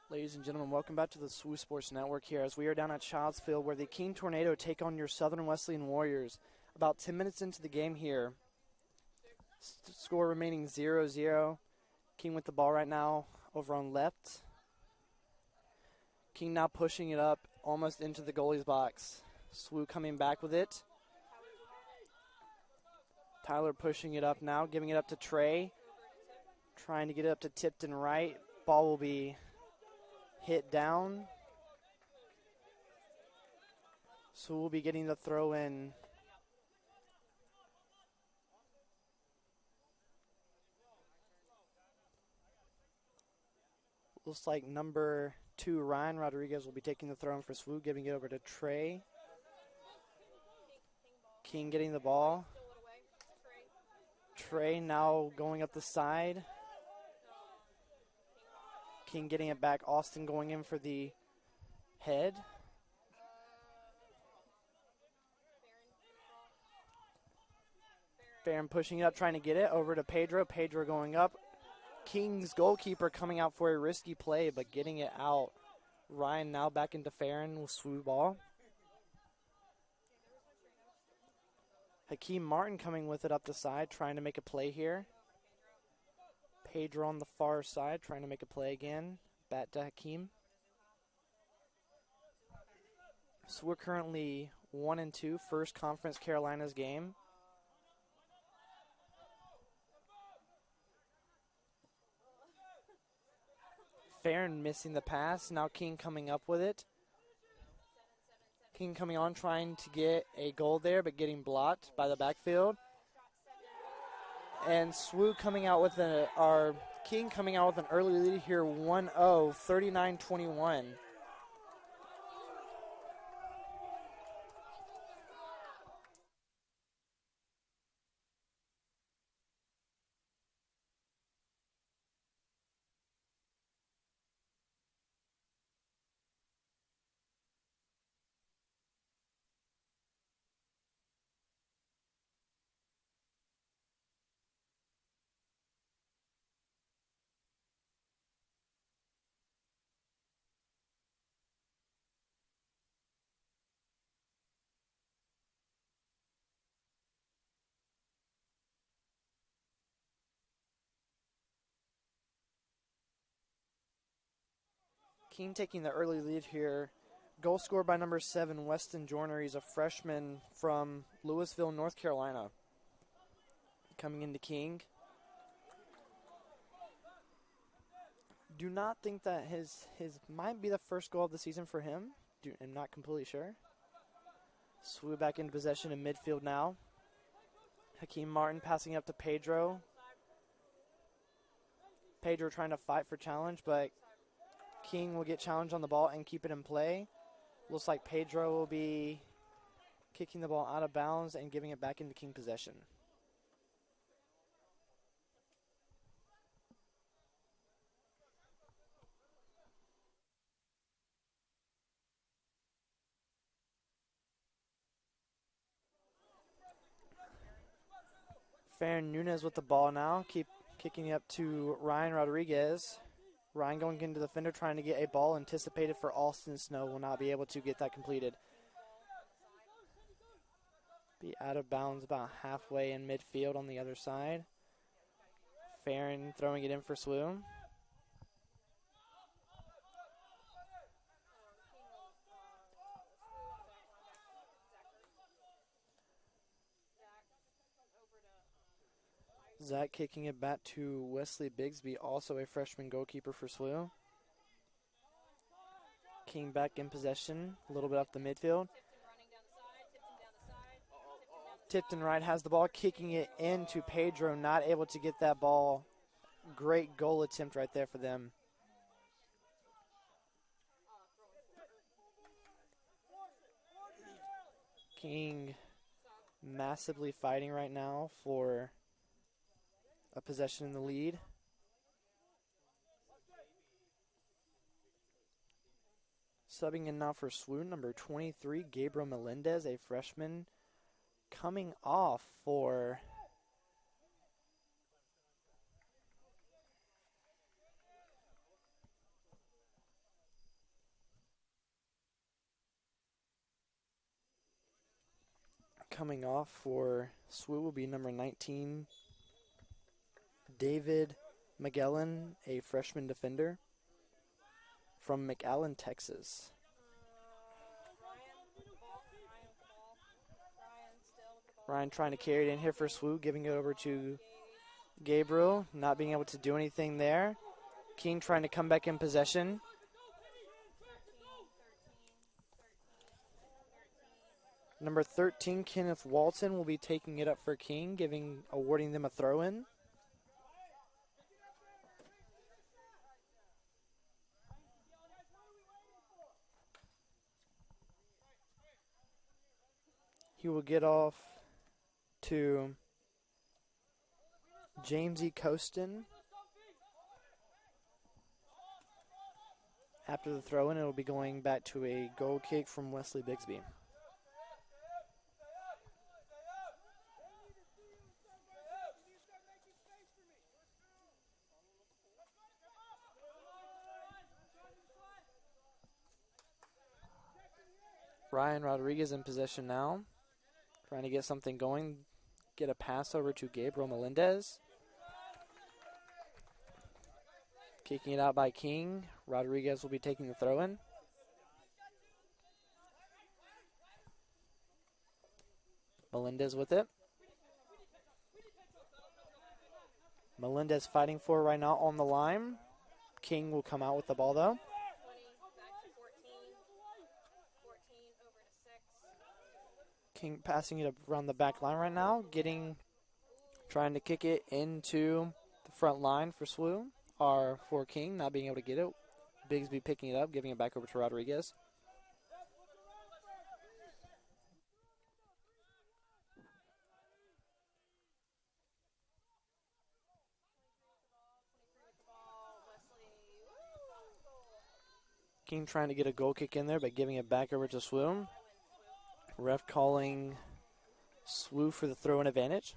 Ladies and gentlemen, welcome back to the SWU Sports Network here as we are down at Childs Field where the Keene Tornado take on your Southern Wesleyan Warriors. About 10 minutes into the game here. Score remaining 0-0. Keene with the ball right now over on left. Keene now pushing it up almost into the goalie's box. SWU coming back with it. Tyler pushing it up now, giving it up to Trey. Trying to get it up to Tipton right. Ball will be hit down. So we'll be getting the throw in. Looks like number 2, Ryan Rodriguez, will be taking the throw in for SWU, giving it over to Trey. King getting the ball. Trey now going up the side. King getting it back. Austin going in for the head. Barron pushing it up, trying to get it over to Pedro. Pedro going up. King's goalkeeper coming out for a risky play, but getting it out. Ryan now back into Farron with SWU ball. Hakeem Martin coming with it up the side, trying to make a play here. Pedro on the far side, trying to make a play again. Back to Hakeem. So we're currently 1-2, first Conference Carolinas game. Farron missing the pass. Now King coming up with it. King coming on, trying to get a goal there, but getting blocked by the backfield. And SWU coming out with King coming out with an early lead here, 1-0, 39-21. Keene taking the early lead here. Goal scored by number 7, Weston Joyner. He's a freshman from Louisville, North Carolina. Coming into King. Do not think that his might be the first goal of the season for him. I'm not completely sure. SWU back into possession in midfield now. Hakeem Martin passing up to Pedro. Pedro trying to fight for challenge, but King will get challenged on the ball and keep it in play. Looks like Pedro will be kicking the ball out of bounds and giving it back into King possession. Farron Nunez with the ball now. Keep kicking it up to Ryan Rodriguez. Ryan going into the defender, trying to get a ball anticipated for Austin Snow. Will not be able to get that completed. Be out of bounds about halfway in midfield on the other side. Farron throwing it in for SWU. Zach kicking it back to Wesley Bigsby, also a freshman goalkeeper for SWU. King back in possession, a little bit off the midfield. Tipton right has the ball, kicking it into Pedro, not able to get that ball. Great goal attempt right there for them. King massively fighting right now for a possession in the lead. Subbing in now for SWU, number 23, Gabriel Melendez, a freshman, coming off for Coming off for SWU will be number 19, David Magellan, a freshman defender from McAllen, Texas. Ryan trying to carry it in here for SWU, giving it over to Gabriel, not being able to do anything there. King trying to come back in possession. Number 13, Kenneth Walton, will be taking it up for King, awarding them a throw-in. He will get off to James E. Costin. After the throw-in, it will be going back to a goal kick from Wesley Bigsby. Ryan Rodriguez in possession now, trying to get something going, get a pass over to Gabriel Melendez. Kicking it out by King. Rodriguez will be taking the throw-in. Melendez with it. Melendez fighting for it right now on the line. King will come out with the ball though. King passing it up around the back line right now, trying to kick it into the front line for SWU, or for King, not being able to get it. Bigsby picking it up, giving it back over to Rodriguez. King trying to get a goal kick in there, but giving it back over to SWU. Ref calling SWU for the throw-in advantage.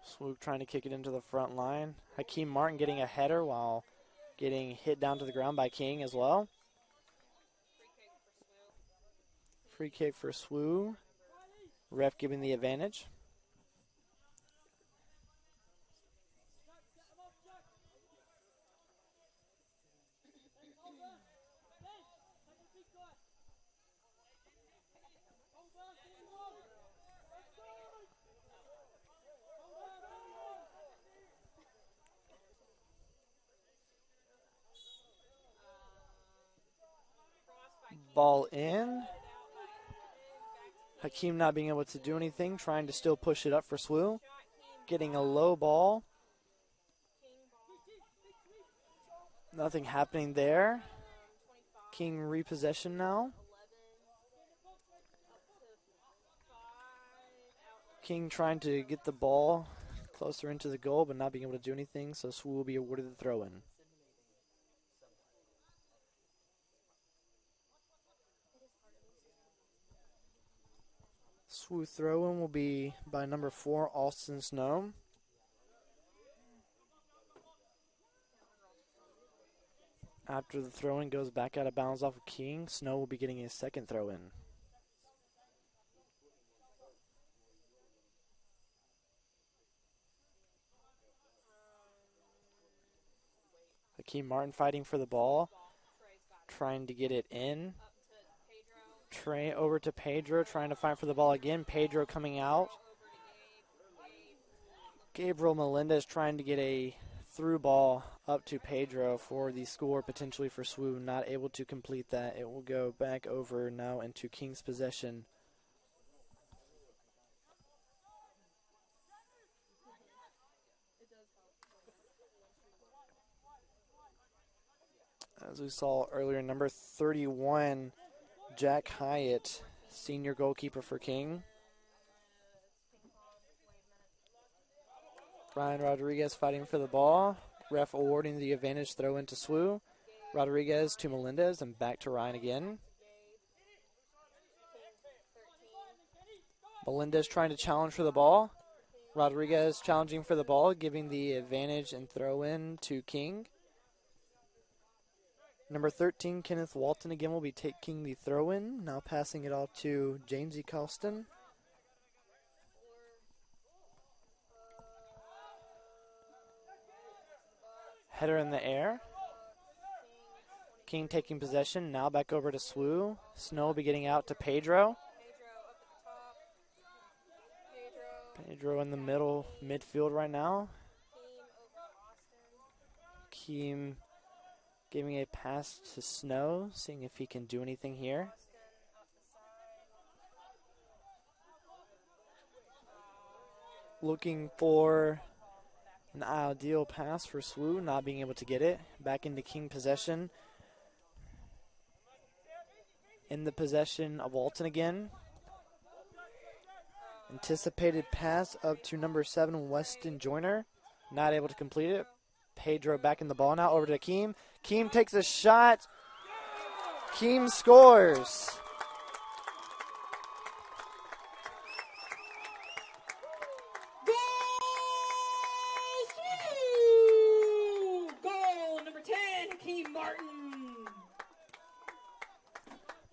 SWU trying to kick it into the front line. Hakeem Martin getting a header while getting hit down to the ground by King as well. Free kick for SWU. Ref giving the advantage. Ball in. Hakeem not being able to do anything, trying to still push it up for SWU. Getting a low ball. Nothing happening there. King repossession now. King trying to get the ball closer into the goal, but not being able to do anything, so SWU will be awarded the throw-in. SWU throw-in will be by number 4, Austin Snow. After the throw-in goes back out of bounds off of King, Snow will be getting his second throw-in. Hakeem Martin fighting for the ball, trying to get it in. Trey over to Pedro, trying to fight for the ball again. Pedro coming out. Gabriel Melendez trying to get a through ball up to Pedro for the score, potentially for SWU. Not able to complete that. It will go back over now into King's possession. As we saw earlier, number 31, Jack Hyatt, senior goalkeeper for King. Ryan Rodriguez fighting for the ball. Ref awarding the advantage throw into SWU. Rodriguez to Melendez and back to Ryan again. Melendez trying to challenge for the ball. Rodriguez challenging for the ball, giving the advantage and throw in to King. Number 13, Kenneth Walton again will be taking the throw in. Now passing it off to Jamesy Colston. Header in the air. King taking possession. Now back over to SWU. Snow will be getting out to Pedro. Pedro in the middle midfield right now. Keem giving a pass to Snow, seeing if he can do anything here. Looking for an ideal pass for SWU, not being able to get it. Back into King possession. In the possession of Walton again. Anticipated pass up to number 7, Weston Joyner. Not able to complete it. Pedro back in the ball now, over to Keem. Keem takes a shot. Keem scores. Goal number 10, Hakeem Martin.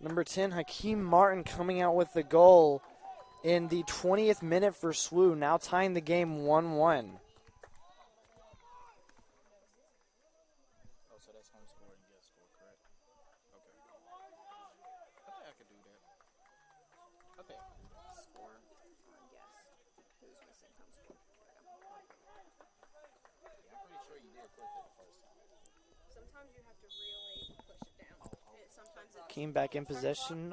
Number 10, Hakeem Martin coming out with the goal in the 20th minute for SWU, now tying the game 1-1. King back in possession,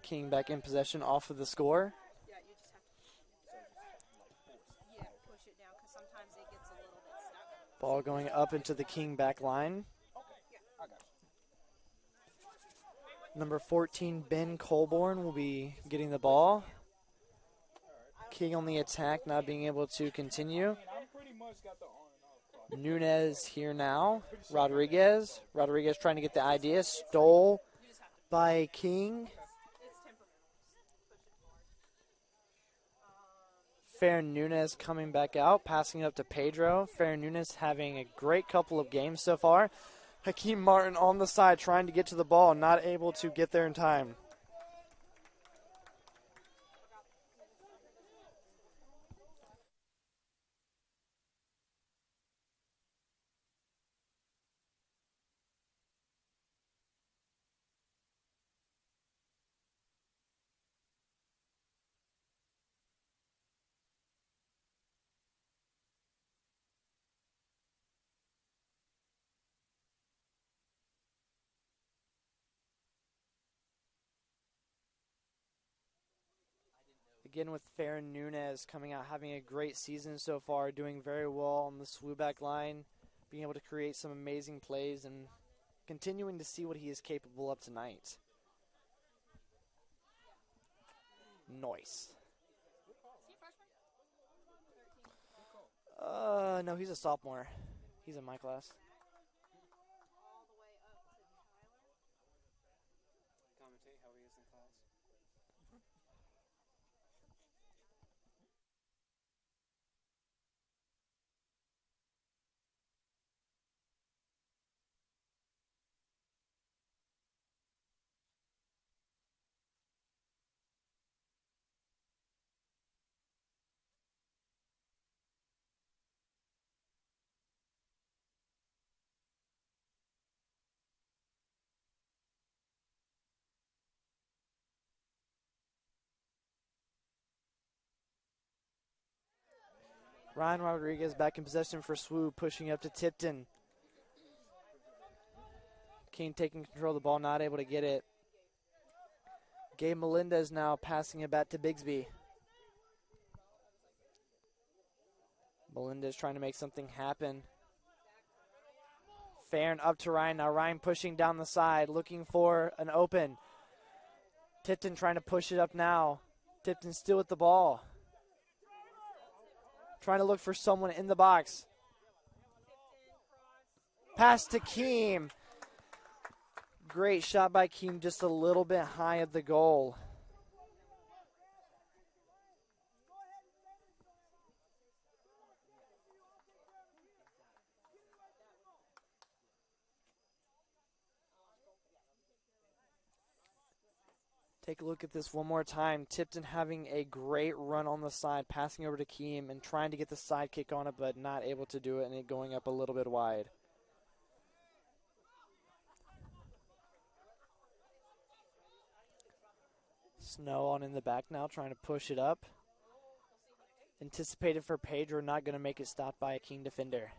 King back in possession off of the score. Ball going up into the King back line. Number 14, Ben Colborn will be getting the ball. King on the attack, not being able to continue. Nunez here now. Rodriguez trying to get the idea. Stole by King. Fair Nunez coming back out, passing it up to Pedro. Fair Nunez having a great couple of games so far. Hakeem Martin on the side trying to get to the ball, not able to get there in time. Again with Fair Nunez coming out, having a great season so far, doing very well on the SWU back line, being able to create some amazing plays and continuing to see what he is capable of tonight. Nice. No, he's a sophomore. He's in my class. Ryan Rodriguez back in possession for SWU, pushing up to Tipton. King taking control of the ball, not able to get it. Gabe Melendez now passing it back to Bigsby. Melendez trying to make something happen. Fair and up to Ryan. Now Ryan pushing down the side, looking for an open. Tipton trying to push it up now. Tipton still with the ball. Trying to look for someone in the box. Pass to Keem. Great shot by Keem, just a little bit high of the goal. Take a look at this one more time. Tipton having a great run on the side, passing over to Keem and trying to get the side kick on it, but not able to do it, and it going up a little bit wide. Snow on in the back now, trying to push it up. Anticipated for Pedro, not going to make it stopped by a King defender.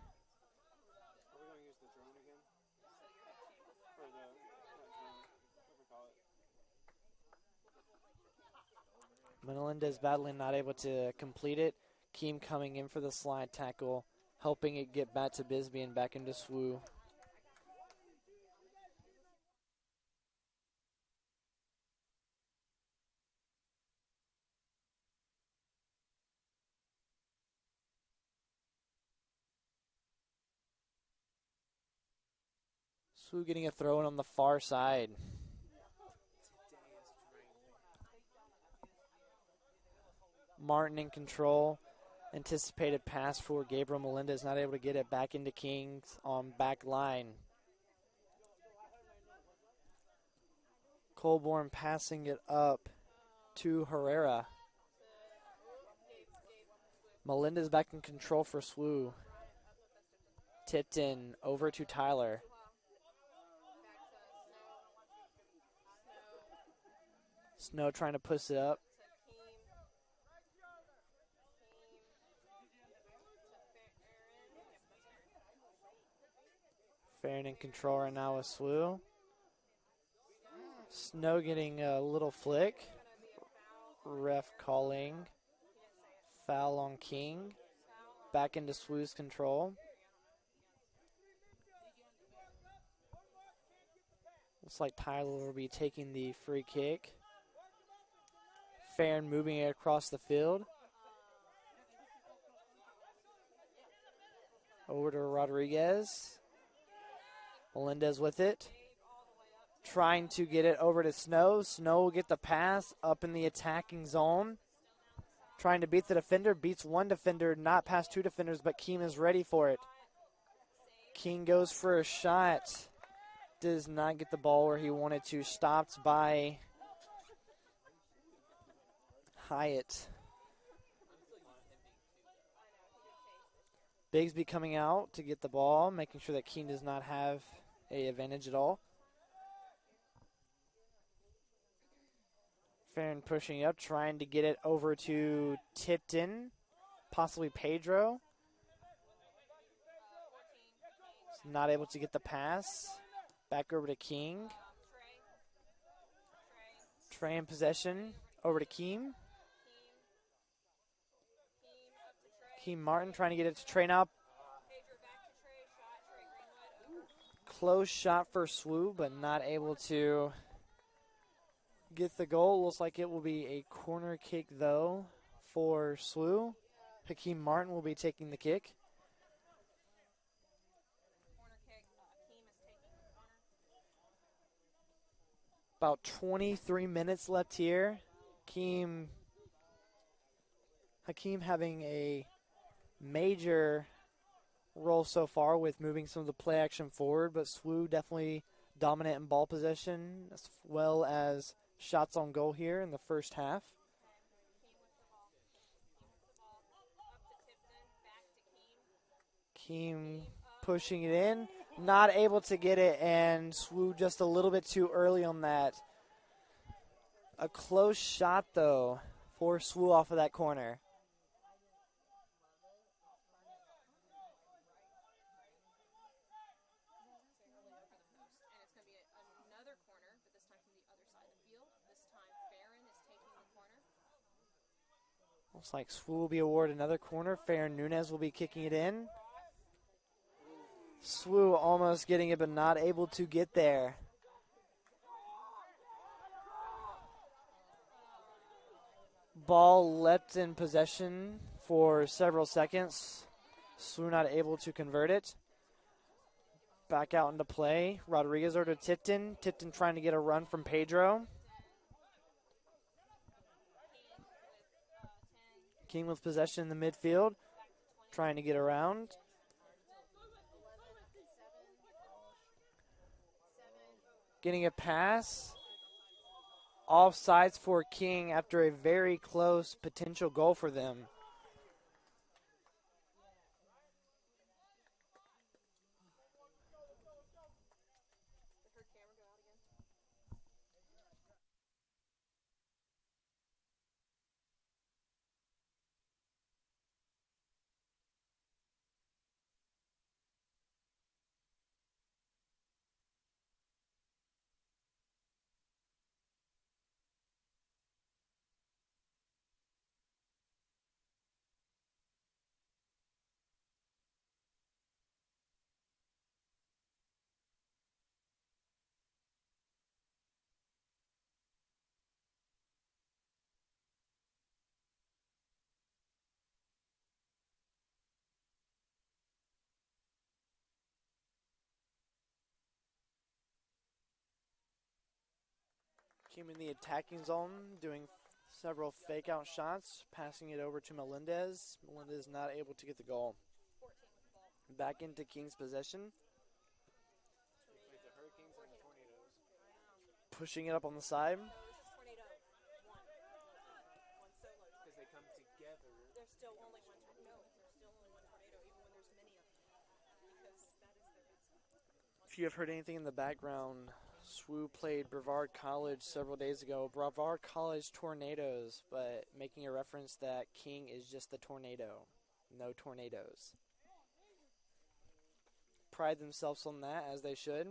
Melendez battling, not able to complete it. Keem coming in for the slide tackle, helping it get back to Bisbee and back into SWU. SWU getting a throw in on the far side. Martin in control. Anticipated pass for Gabriel Melendez, not able to get it back into Kings on back line. Colborn passing it up to Herrera. Melendez back in control for SWU. Tipped in over to Tyler. Snow trying to push it up. Farron in control right now with SWU. Snow getting a little flick. Ref calling foul on King. Back into SWU's control. Looks like Tyler will be taking the free kick. Farron moving it across the field. Over to Rodriguez. Melendez with it. Trying to get it over to Snow. Snow will get the pass up in the attacking zone. Trying to beat the defender. Beats one defender, not past two defenders, but Keem is ready for it. King goes for a shot. Does not get the ball where he wanted to. Stopped by Hyatt. Bigsby coming out to get the ball, making sure that Keene does not have an advantage at all. Farron pushing up, trying to get it over to Tipton, possibly Pedro. Not able to get the pass. Back over to King. Trey in possession, over to Keem. Keem Martin trying to get it to Trey now. Close shot for SWU, but not able to get the goal. Looks like it will be a corner kick, though, for SWU. Hakeem Martin will be taking the kick. About 23 minutes left here. Hakeem having a major role so far with moving some of the play action forward, but SWU definitely dominant in ball possession as well as shots on goal here in the first half. Keem pushing it in, not able to get it, and SWU just a little bit too early on that. A close shot, though, for SWU off of that corner. Looks like SWU will be awarded another corner. Farron Nunez will be kicking it in. SWU almost getting it, but not able to get there. Ball leapt in possession for several seconds. SWU not able to convert it. Back out into play. Rodriguez over to Tipton. Tipton trying to get a run from Pedro. King with possession in the midfield. Trying to get around. Getting a pass. Offsides for King after a very close potential goal for them. King in the attacking zone, doing several fake out shots, passing it over to Melendez. Melendez not able to get the goal. Back into King's possession. Pushing it up on the side. If you have heard anything in the background, SWU played Brevard College several days ago. Brevard College Tornadoes, but making a reference that King is just the tornado. No tornadoes. Pride themselves on that, as they should.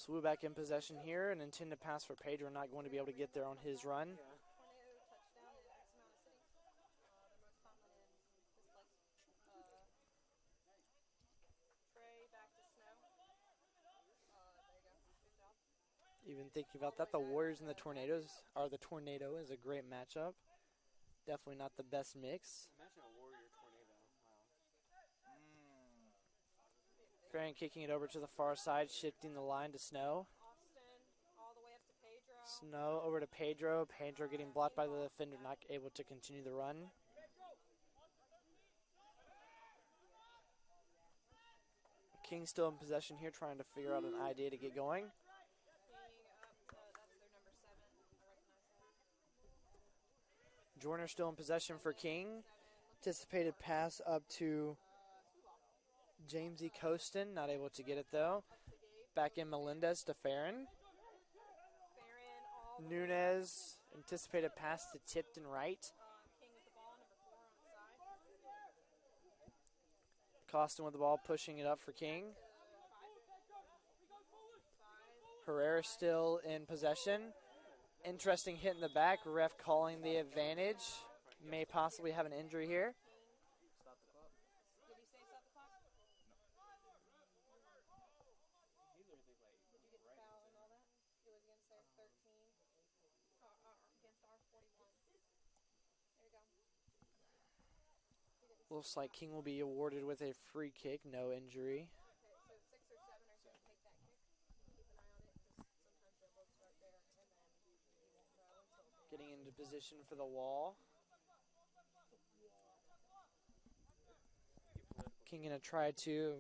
SWU back in possession here. An intended pass for Pedro, not going to be able to get there on his run. Even thinking about that, the Warriors and the Tornadoes are the Tornado is a great matchup. Definitely not the best mix. Imagine a Warrior Tornado. Wow. Farron kicking it over to the far side, shifting the line to Snow. Snow over to Pedro. Pedro getting blocked by the defender, not able to continue the run. King still in possession here, trying to figure out an idea to get going. Joyner still in possession for King. Anticipated pass up to James E. Costin, not able to get it though. Back in Melendez to Farron. Nunez, anticipated pass to Tipton right. Costin with the ball, pushing it up for King. Herrera still in possession. Interesting hit in the back. Ref calling the advantage. May possibly have an injury here. Looks like King will be awarded with a free kick, no injury. Getting into position for the wall. King gonna try to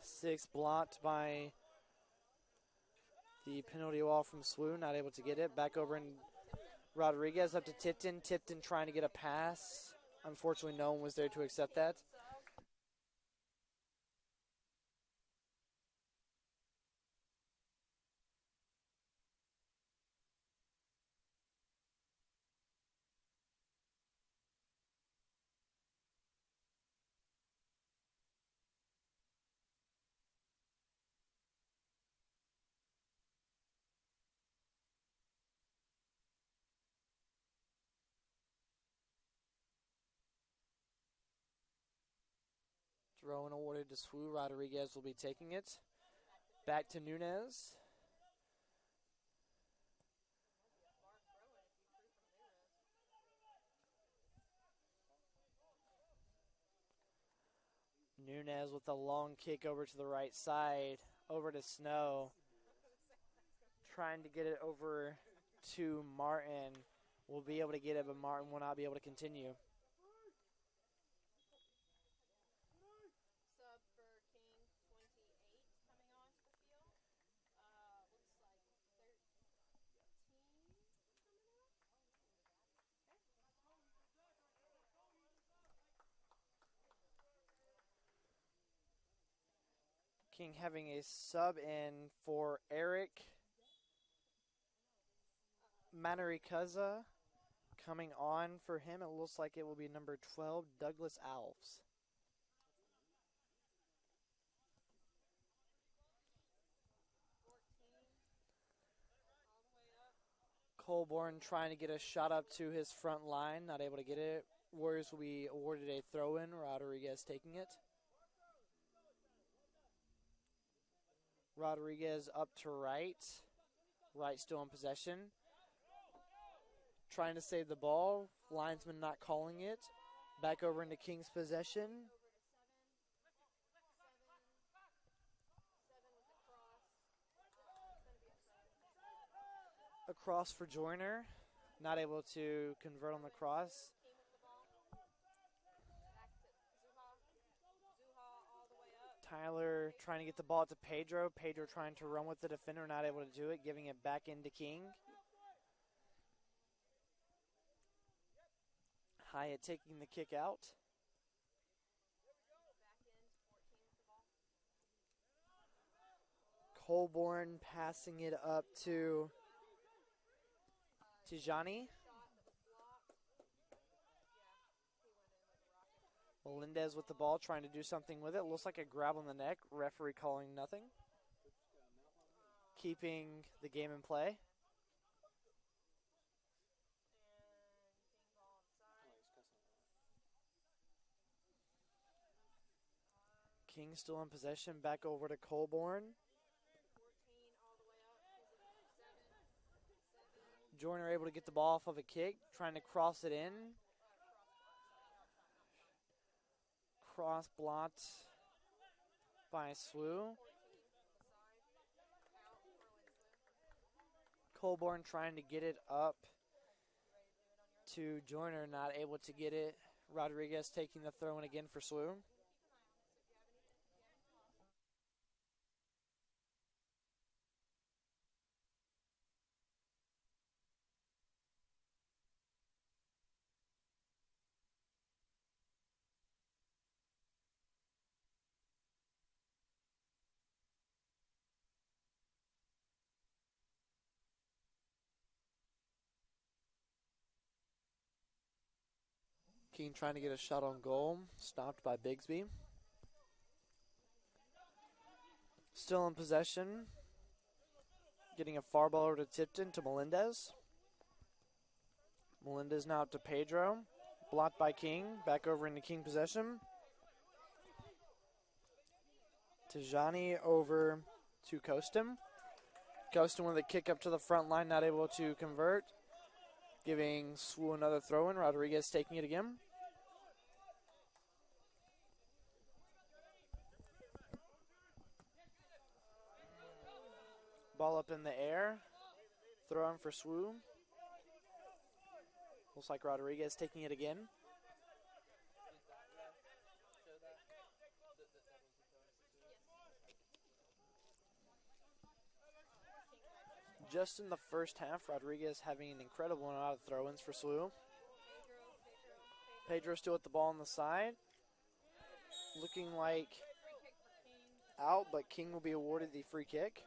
six blocked by the penalty wall from SWU, not able to get it. Back over in Rodriguez up to Tipton. Tipton trying to get a pass. Unfortunately, no one was there to accept that. Throw-in awarded to SWU. Rodriguez will be taking it. Back to Nunez. Nunez with a long kick over to the right side. Over to Snow. Trying to get it over to Martin. Will be able to get it, but Martin will not be able to continue. Sub for King 28 coming onto the field. Looks like 13 coming out. King having a sub in for Eric Manarikaza. Coming on for him, it looks like it will be number 12, Douglas Alves. Colborn trying to get a shot up to his front line, not able to get it. Warriors will be awarded a throw-in. Rodriguez taking it. Rodriguez up to right. Right still in possession. Trying to save the ball. Linesman not calling it. Back over into King's possession. A cross for Joyner. Not able to convert on the cross. Tyler trying to get the ball to Pedro. Pedro trying to run with the defender, not able to do it, giving it back into King. Hyatt taking the kick out. Colborn passing it up to Tijani. Melendez with the ball, trying to do something with it. Looks like a grab on the neck. Referee calling nothing. Keeping the game in play. King still in possession. Back over to Colborn. Joyner able to get the ball off of a kick. Trying to cross it in. Cross blocked by SWU. Colborn trying to get it up to Joyner, not able to get it. Rodriguez taking the throw in again for SWU. King trying to get a shot on goal. Stopped by Bigsby. Still in possession. Getting a far ball over to Tipton to Melendez. Melendez now up to Pedro. Blocked by King. Back over into King possession. Tijani over to Costin. Costin with a kick up to the front line. Not able to convert. Giving SWU another throw in. Rodriguez taking it again. Ball up in the air. Throw in for SWU. Looks like Rodriguez taking it again. Just in the first half, Rodriguez having an incredible amount of throw-ins for SWU. Pedro still with the ball on the side. Looking like out, but King will be awarded the free kick.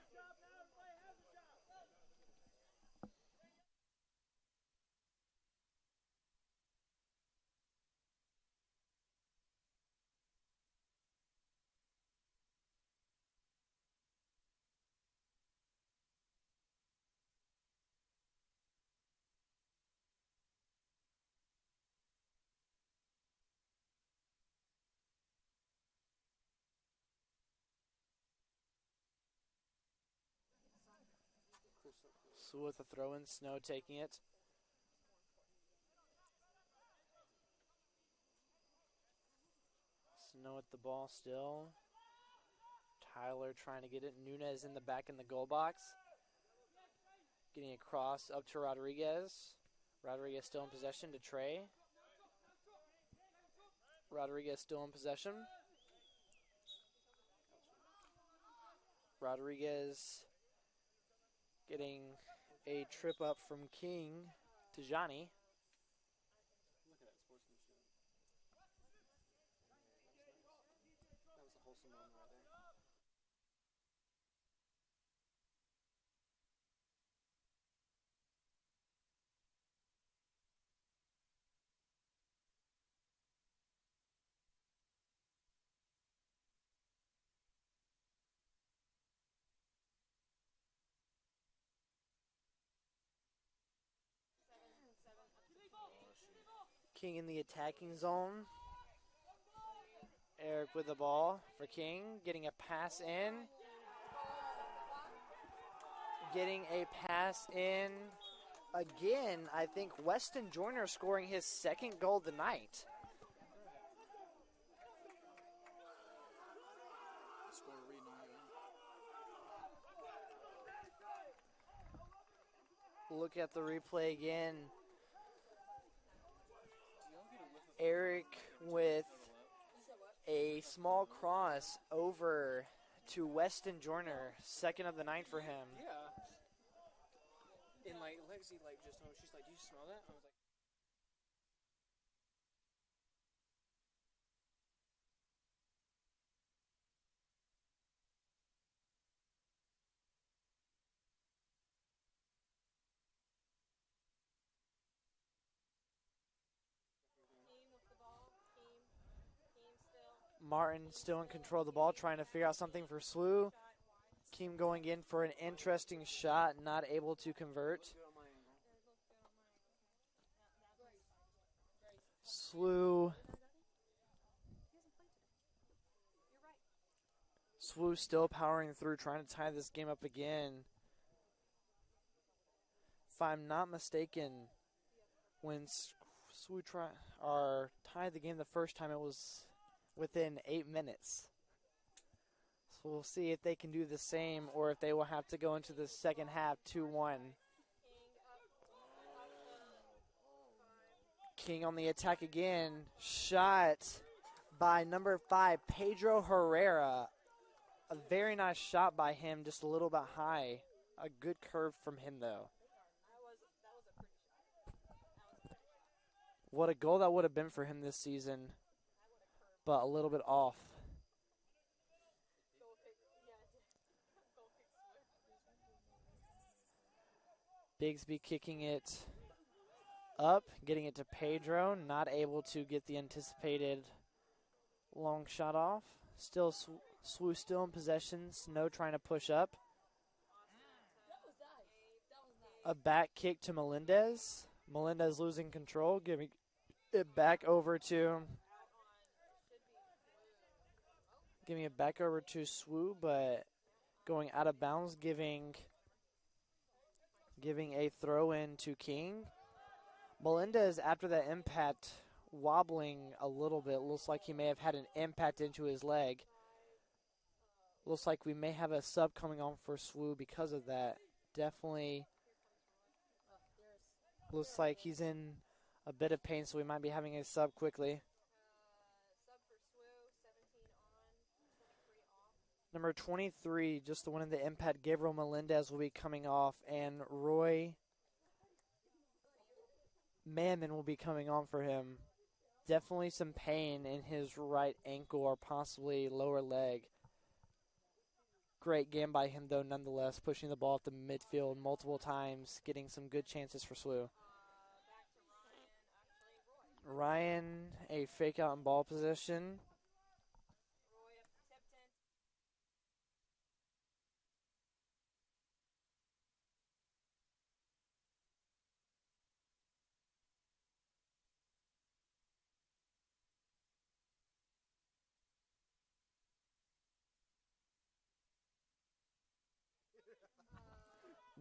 SWU with the throw-in, Snow taking it. Snow with the ball still. Tyler trying to get it. Nunez in the back in the goal box. Getting across up to Rodriguez. Rodriguez still in possession to Trey. Rodriguez still in possession. Rodriguez getting a trip up from King to Johnny. Look at that sportsmanship. That was a wholesome moment right there. King in the attacking zone. Eric with the ball for King. Getting a pass in. Getting a pass in again. I think Weston Joyner scoring his second goal tonight. Score reading on Look at the replay again. Eric with a small cross over to Weston Joyner, second of the night for him. Yeah. And like Lexi, like just told me, she's like, "Do you smell that?" I was like. Keem with the ball. Keem still. Martin still in control of the ball, trying to figure out something for SWU. Keem going in for an interesting shot, not able to convert. Good on my angle. SWU. SWU still powering through, trying to tie this game up again. If I'm not mistaken, when SWU tied the game the first time, it was within 8 minutes. So we'll see if they can do the same or if they will have to go into the second half 2-1. King on the attack again. Shot by number 5, Pedro Herrera. A very nice shot by him, just a little bit high. A good curve from him, though. What a goal that would have been for him this season, but a little bit off. Bigsby kicking it up, getting it to Pedro, not able to get the anticipated long shot off. Still SWU still in possession. Snow trying to push up. A back kick to Melendez. Melendez losing control, giving it back over to SWU, but going out of bounds, giving a throw in to King. Melendez, after that impact, wobbling a little bit. Looks like he may have had an impact into his leg. Looks like we may have a sub coming on for SWU because of that. Definitely looks like he's in a bit of pain, so we might be having a sub quickly. Sub for SWU, 17 on, 23 off. Number 23, just the one in the impact, Gabriel Melendez will be coming off, and Roy Mammon will be coming on for him. Definitely some pain in his right ankle or possibly lower leg. Great game by him, though, nonetheless, pushing the ball at the midfield multiple times, getting some good chances for SWU. Back to Ryan, actually Ryan, a fake out in ball position. Roy up to Tipton.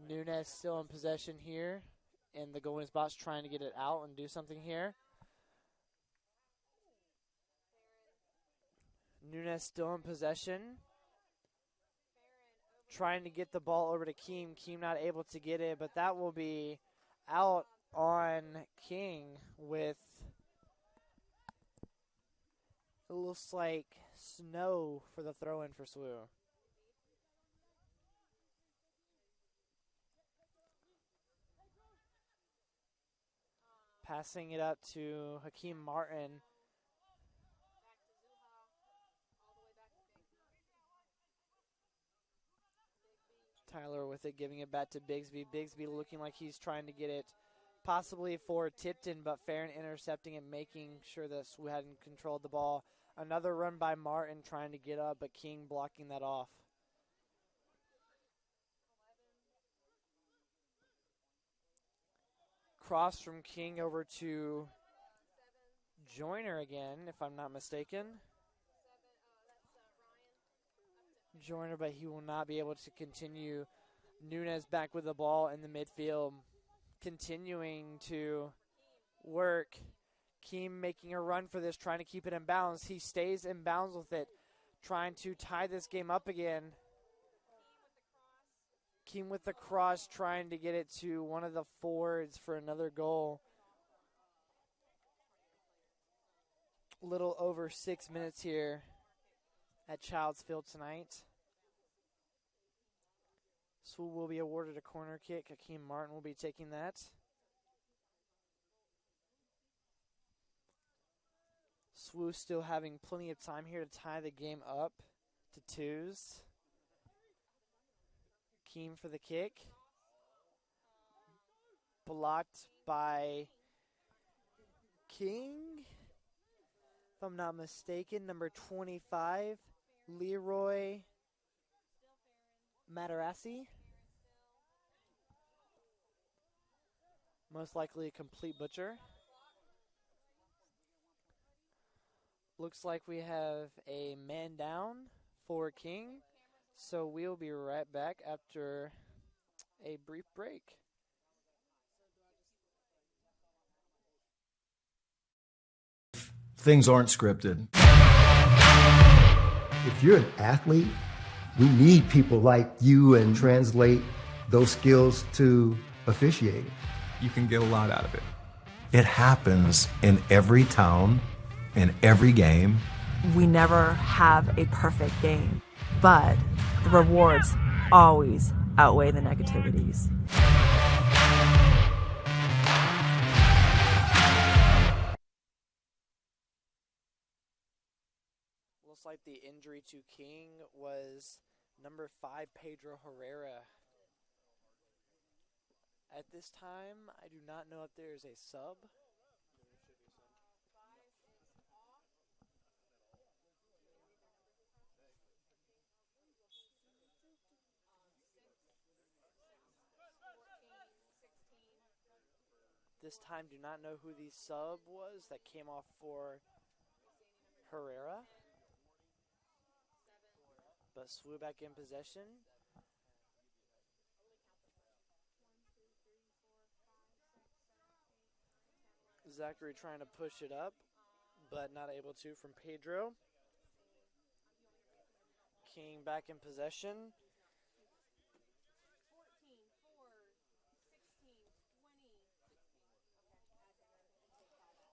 Nunez still in possession here, and the goalie's box trying to get it out and do something here. Nunez still in possession, trying to get the ball over to Keem. Keem not able to get it, but that will be out on King with, it looks like, snow for the throw-in for SWU. Passing it up to Hakeem Martin. Tyler with it, giving it back to Bigsby. Bigsby looking like he's trying to get it possibly for Tipton, but Farron intercepting and making sure that SWU hadn't controlled the ball. Another run by Martin trying to get up, but King blocking that off. Cross from King over to Joyner again, if I'm not mistaken. Joyner, but he will not be able to continue. Nunez back with the ball in the midfield, continuing to work. Keem making a run for this, trying to keep it in bounds. He stays in bounds with it, trying to tie this game up again. Keem with the cross, trying to get it to one of the forwards for another goal. Little over 6 minutes here at Childs Field tonight. SWU will be awarded a corner kick. Hakeem Martin will be taking that. SWU still having plenty of time here to tie the game up to 2s. Keem for the kick. Blocked by King, if I'm not mistaken. Number 25, Leroy Matarazzi. Most likely a complete butcher. Looks like we have a man down for King. So we'll be right back after a brief break. Things aren't scripted. If you're an athlete, we need people like you and translate those skills to officiating. You can get a lot out of it. It happens in every town, in every game. We never have a perfect game, but the rewards always outweigh the negativities. Looks like the injury to King was number 5, Pedro Herrera. At this time, I do not know if there is a sub. This time, do not know who the sub was that came off for Herrera. But SWU back in possession. Zachary trying to push it up, but not able to from Pedro. King back in possession.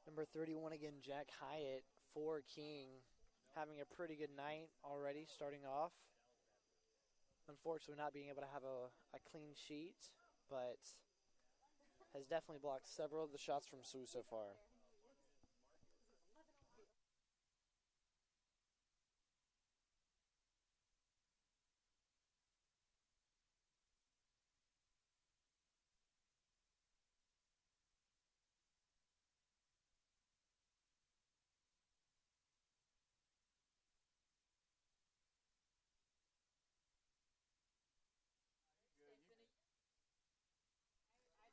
Number 31 again, Jack Hyatt for King. Having a pretty good night already starting off. Unfortunately not being able to have a clean sheet, but has definitely blocked several of the shots from SWU so far.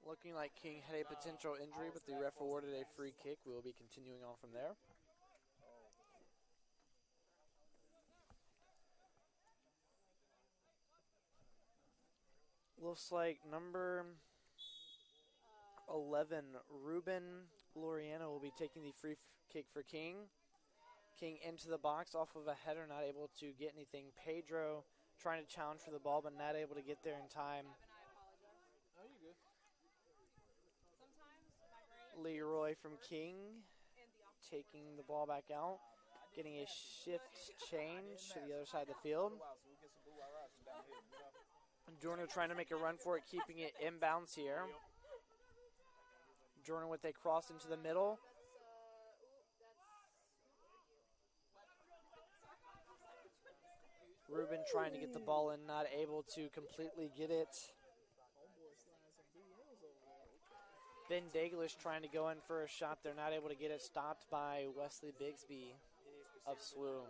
Looking like King had a potential injury, but the ref awarded a free kick. We will be continuing on from there. Looks like number 11, Ruben Loriano, will be taking the free kick for King. King into the box off of a header, not able to get anything. Pedro trying to challenge for the ball, but not able to get there in time. Oh, you good. Leroy from King taking the ball back out, getting a shift change to the other side of the field. Jordan trying to make a run for it, keeping it inbounds here. Jordan with a cross into the middle. Ruben trying to get the ball in, not able to completely get it. Ben Daglish trying to go in for a shot. They're not able to get it, stopped by Wesley Bigsby of SWU.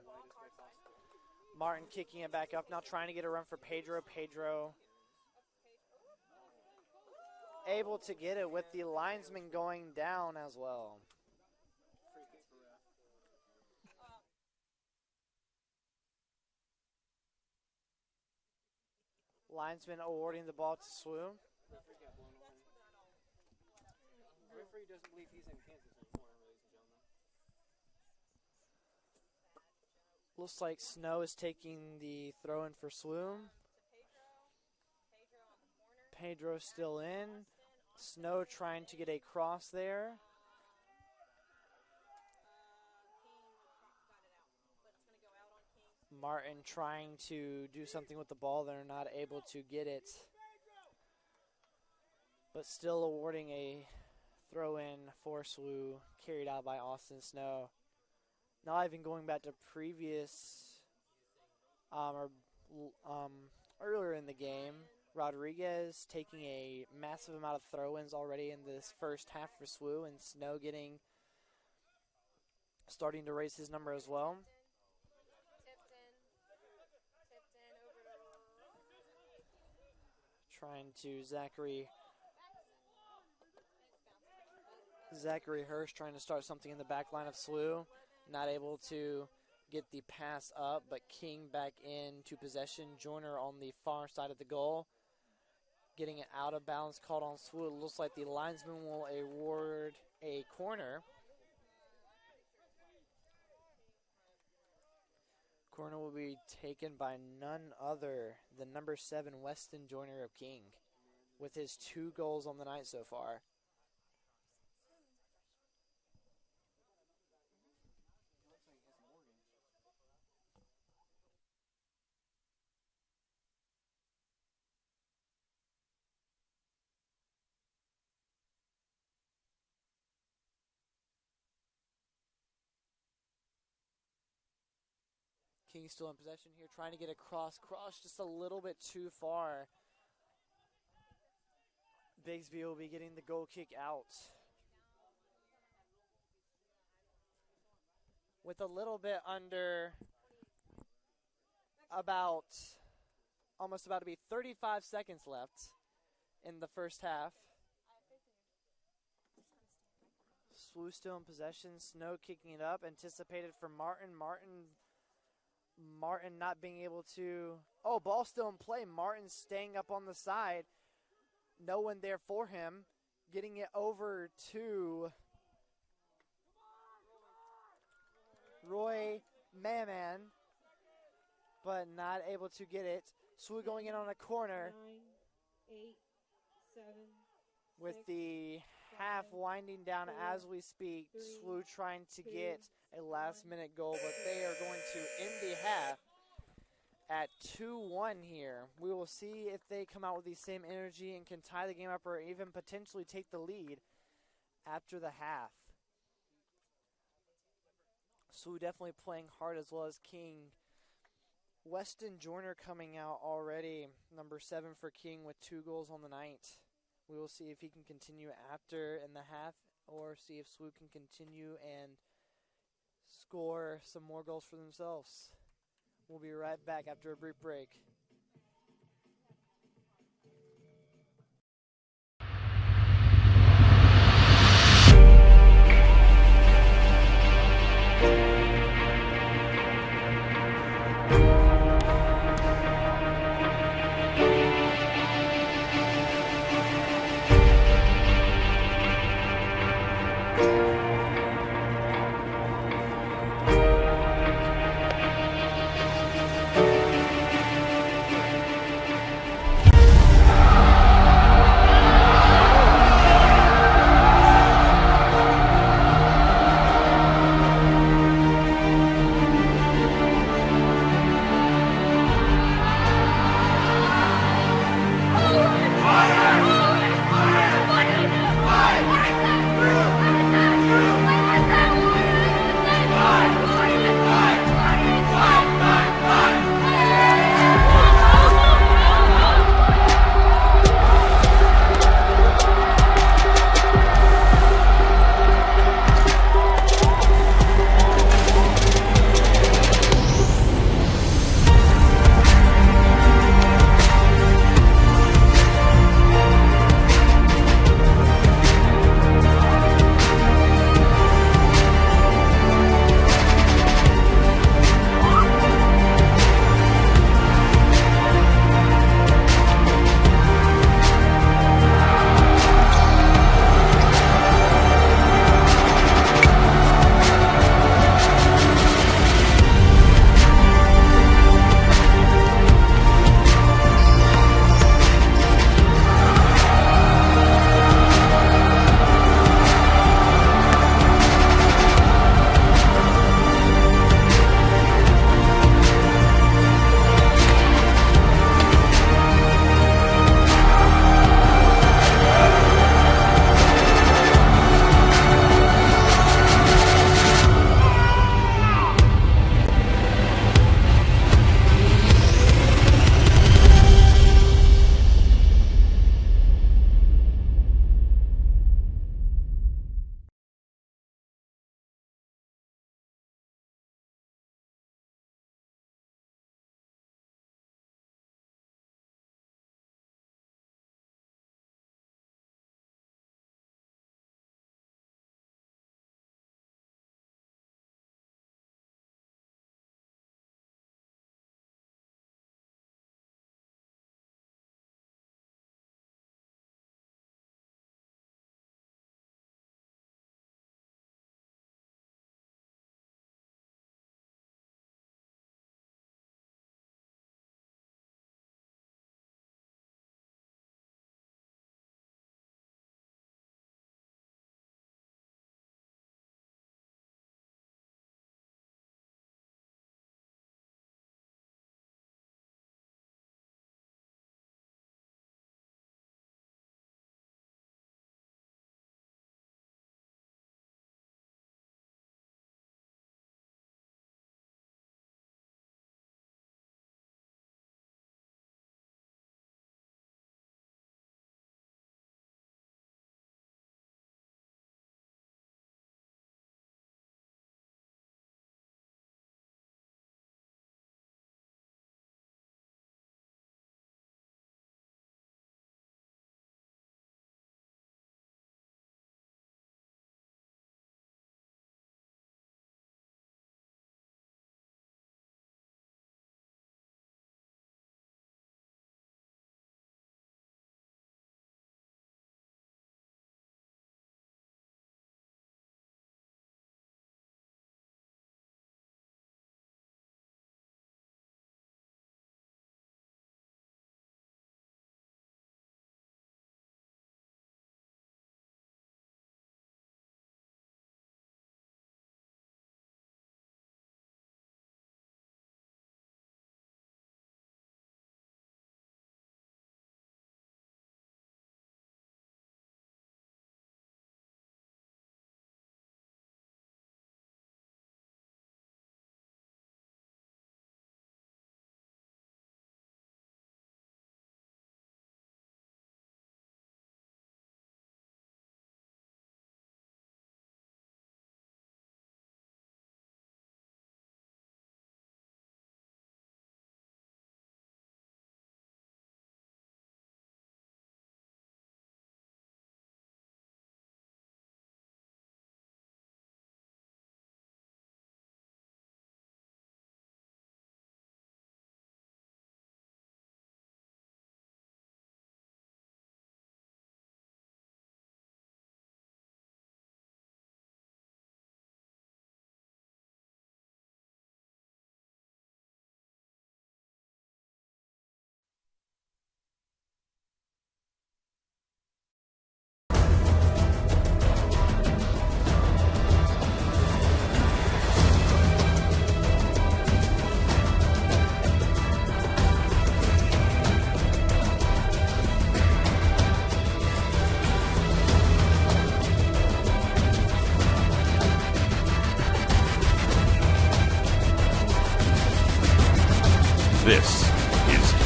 Martin kicking it back up now, trying to get a run for Pedro. Pedro able to get it with the linesman going down as well. Linesman awarding the ball to SWU. Referee doesn't believe he's in Kansas anymore, ladies and gentlemen. Looks like Snow is taking the throw in for SWU. Pedro still in. Snow trying to get a cross there. Martin trying to do something with the ball. They're not able to get it. But still awarding a throw in for SWU, carried out by Austin Snow. Not even going back to previous earlier in the game, Rodriguez taking a massive amount of throw-ins already in this first half for SWU, and Snow starting to raise his number as well. Trying to Zachary Hirsch trying to start something in the back line of SWU. Not able to get the pass up, but King back into possession. Joyner on the far side of the goal. Getting it out of bounds, called on SWU. It looks like the linesman will award a corner. Corner will be taken by none other than number 7, Weston Joyner of King, with his 2 goals on the night so far. King still in possession here, trying to get a cross just a little bit too far. Bigsby will be getting the goal kick out. With a little bit under almost about to be 35 seconds left in the first half. SWU still in possession, Snow kicking it up, anticipated for Martin. Martin not being able to... Oh, ball still in play. Martin staying up on the side. No one there for him. Getting it over to Roy Maman, but not able to get it. SWU going in on a corner. 9, 8, 7, with 6, the half winding down as we speak. SWU trying to get a last-minute goal, but they are going to end the half at 2-1 here. We will see if they come out with the same energy and can tie the game up or even potentially take the lead after the half. SWU definitely playing hard as well as King. Weston Joyner coming out already, number 7 for King with 2 goals on the night. We will see if he can continue after in the half or see if SWU can continue and score some more goals for themselves. We'll be right back after a brief break.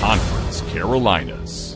Conference Carolinas.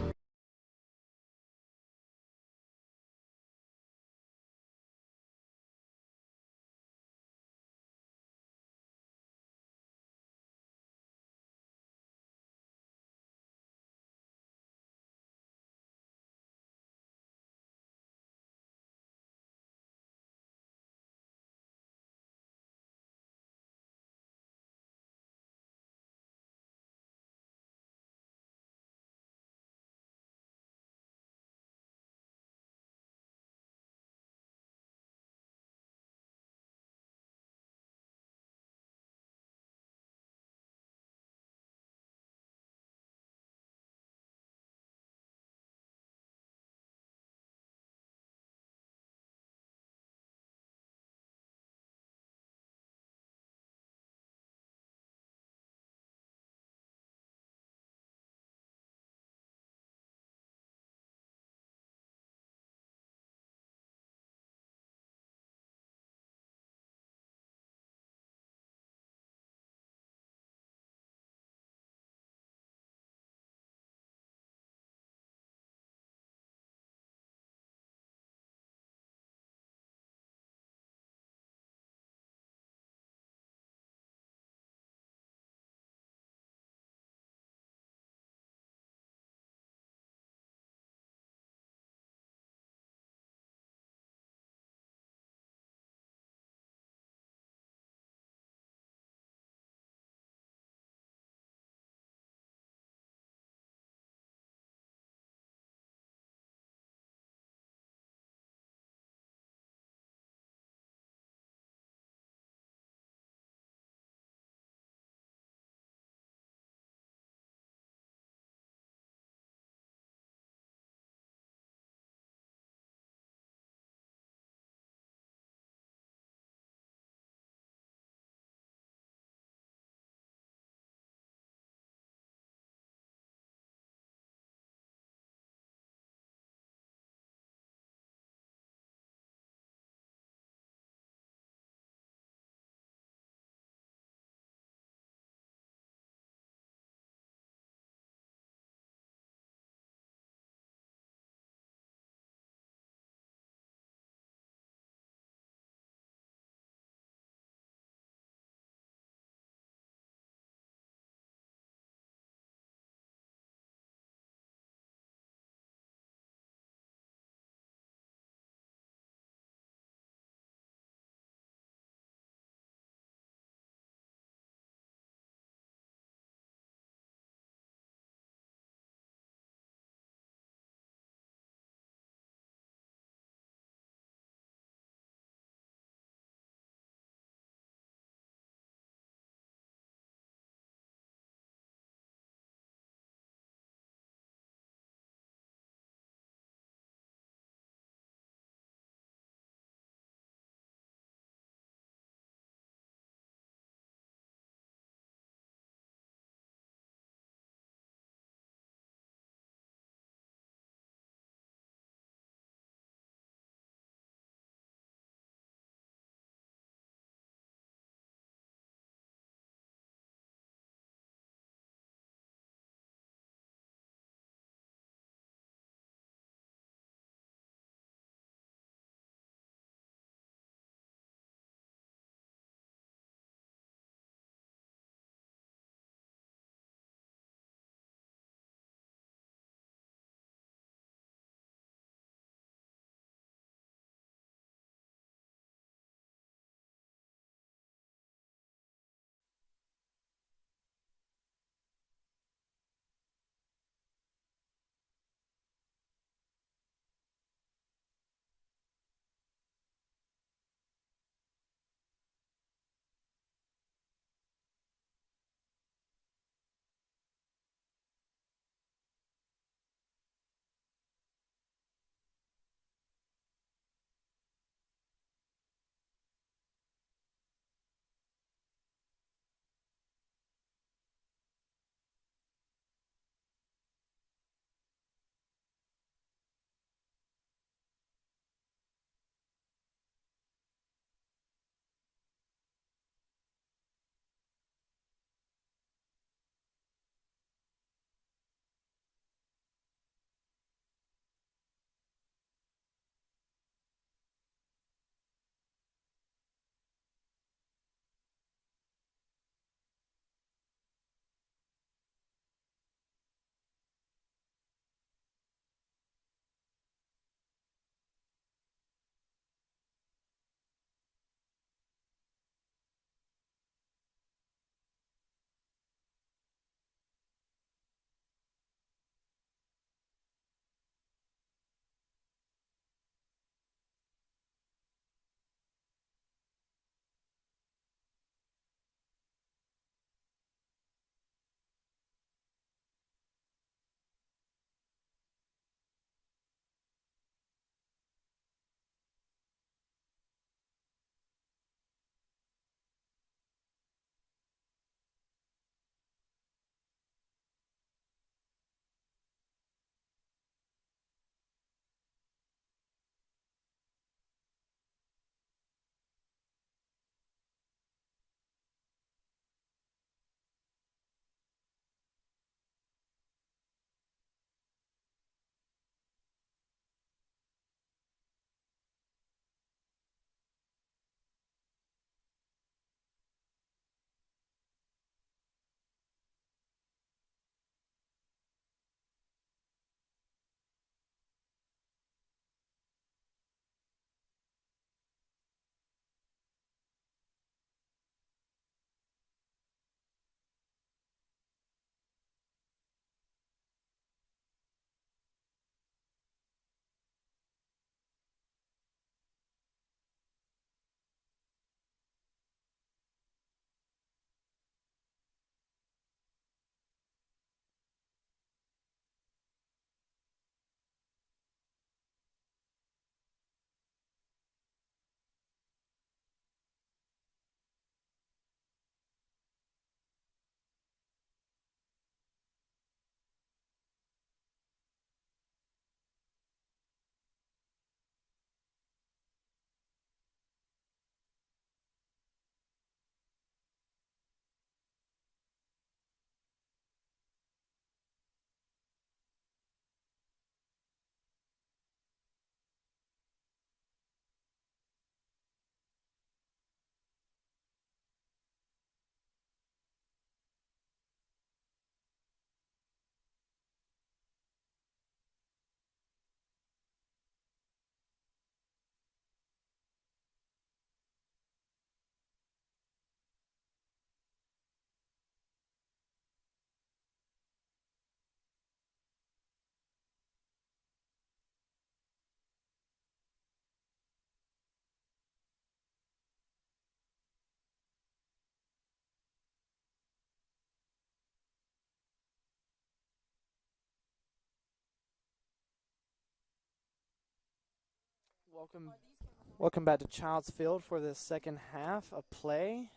Welcome back to Child's Field for the second half of play.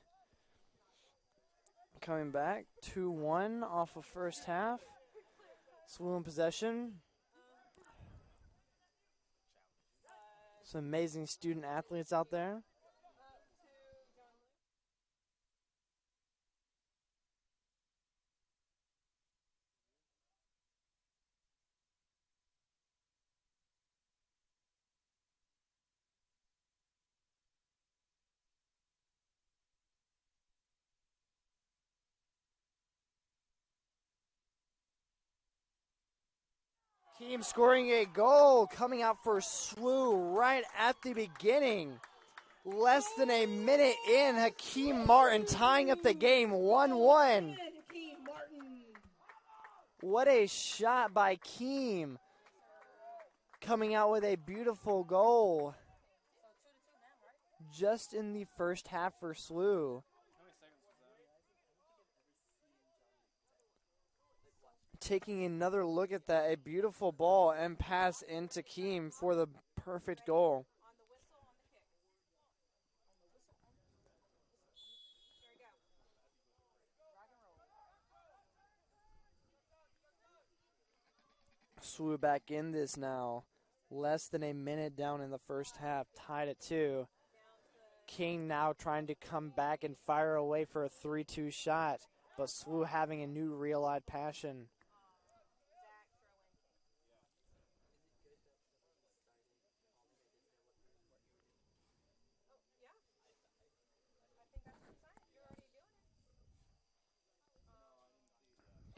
Coming back 2-1 off of first half. SWU in possession. Some amazing student athletes out there. Team scoring a goal, coming out for SWU right at the beginning. Less than a minute in, Hakeem Martin tying up the game 1-1. What a shot by Keem. Coming out with a beautiful goal. Just in the first half for SWU. Taking another look at that, a beautiful ball and pass into Keem for the perfect goal. SWU back in this now. Less than a minute down in the first half, tied at 2. King now trying to come back and fire away for a 3-2 shot, but SWU having a new real-eyed passion.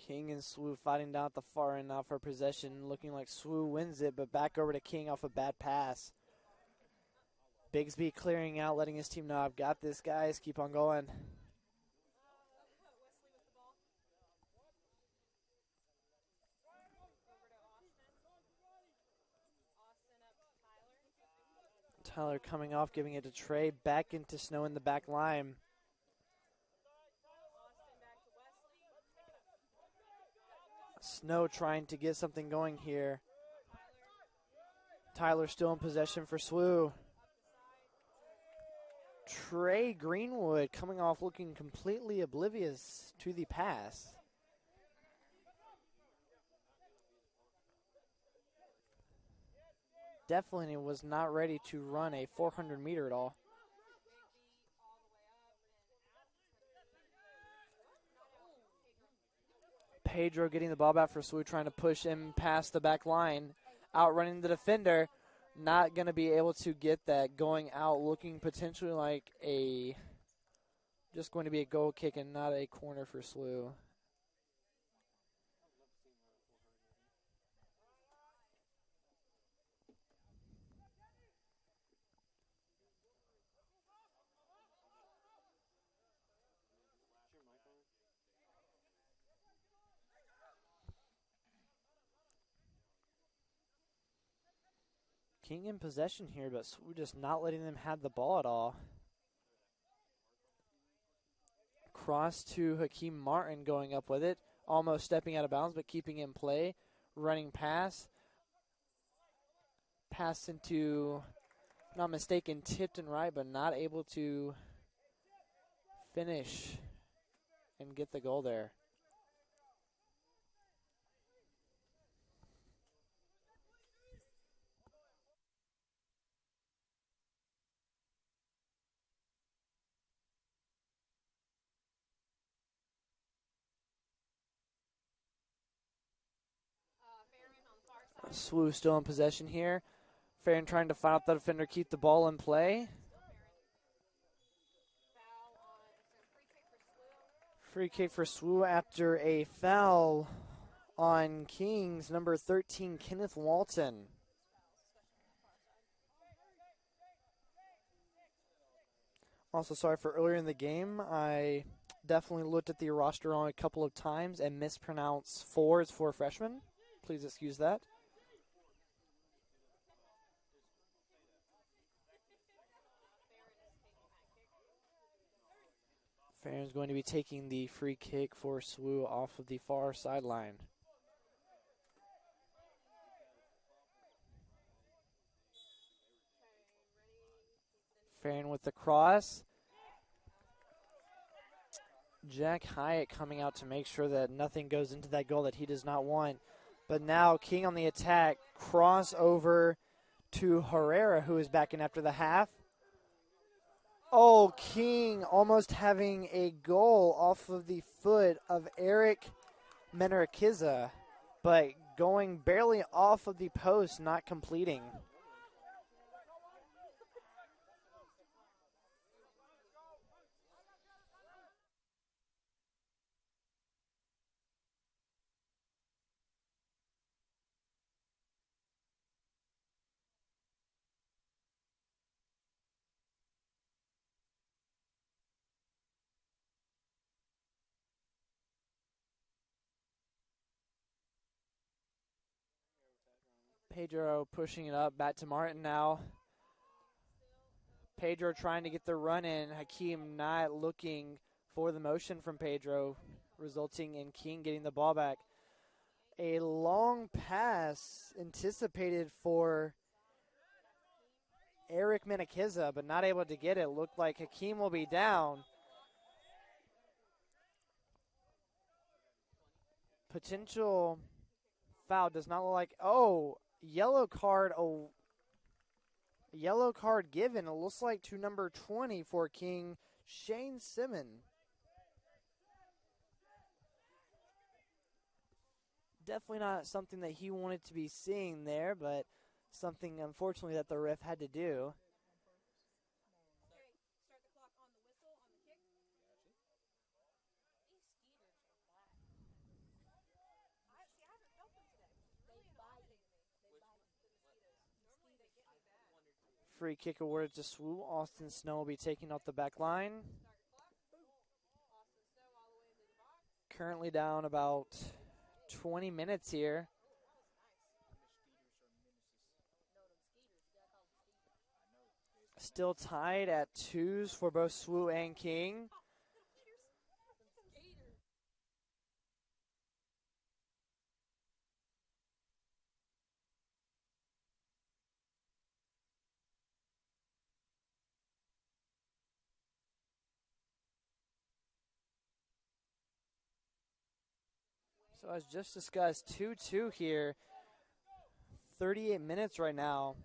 King and SWU fighting down at the far end now for possession, looking like SWU wins it, but back over to King off a bad pass. Bigsby clearing out, letting his team know, I've got this, guys. Keep on going. Tyler coming off, giving it to Trey. Back into Snow in the back line. Snow trying to get something going here. Tyler still in possession for SWU. Trey Greenwood coming off looking completely oblivious to the pass. Definitely was not ready to run a 400 meter at all. Pedro getting the ball back for SWU, trying to push him past the back line. Outrunning the defender. Not going to be able to get that. Going out, looking potentially like just going to be a goal kick and not a corner for SWU. King in possession here, but we're just not letting them have the ball at all. Cross to Hakeem Martin going up with it. Almost stepping out of bounds, but keeping in play. Running pass. Pass into, if not mistaken, tipped and right, but not able to finish and get the goal there. SWU still in possession here. Farron trying to find out the defender, keep the ball in play. Free kick for SWU after a foul on Kings, number 13, Kenneth Walton. Also sorry for earlier in the game. I definitely looked at the roster on a couple of times and mispronounced 4 as for freshmen. Please excuse that. Farron's going to be taking the free kick for SWU off of the far sideline. Farin with the cross. Jack Hyatt coming out to make sure that nothing goes into that goal that he does not want. But now King on the attack. Cross over to Herrera, who is back in after the half. Oh, King almost having a goal off of the foot of Eric Menarakiza, but going barely off of the post, not completing. Pedro pushing it up, back to Martin now. Pedro trying to get the run in. Hakeem not looking for the motion from Pedro, resulting in King getting the ball back. A long pass anticipated for Eric Menakiza, but not able to get it. Looked like Hakeem will be down. Potential foul does not look like, yellow card, yellow card given. It looks like to number 20 for King, Shane Simon. Definitely not something that he wanted to be seeing there, but something, unfortunately, that the ref had to do. Free kick awarded to SWU. Austin Snow will be taking off the back line. Currently down about 20 minutes here. Still tied at 2s for both SWU and King. So as just discussed, 2-2 here. 38 minutes right now.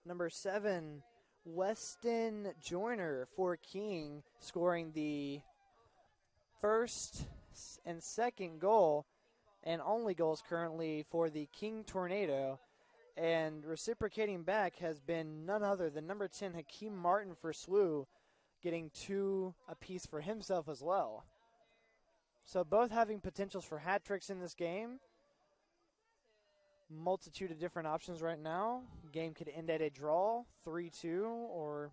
Number 7, Weston Joyner for King, scoring the first and second goal and only goals currently for the King Tornado. And reciprocating back has been none other than number 10, Hakeem Martin for SWU, getting 2 apiece for himself as well. So both having potentials for hat tricks in this game. Multitude of different options right now. Game could end at a draw, 3-2, or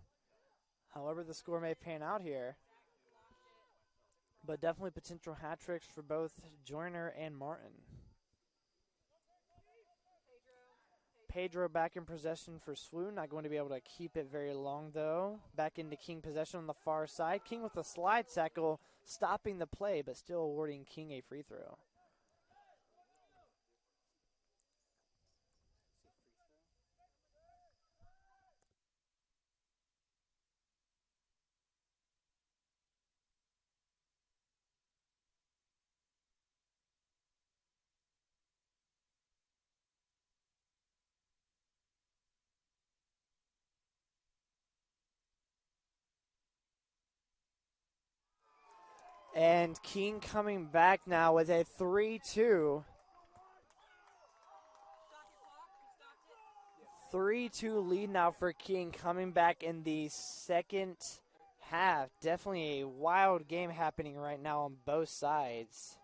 however the score may pan out here. But definitely potential hat tricks for both Joyner and Martin. Pedro back in possession for SWU. Not going to be able to keep it very long, though. Back into King possession on the far side. King with a slide tackle, stopping the play, but still awarding King a free throw. And King coming back now with a 3-2. 3-2 lead now for King, coming back in the second half. Definitely a wild game happening right now on both sides.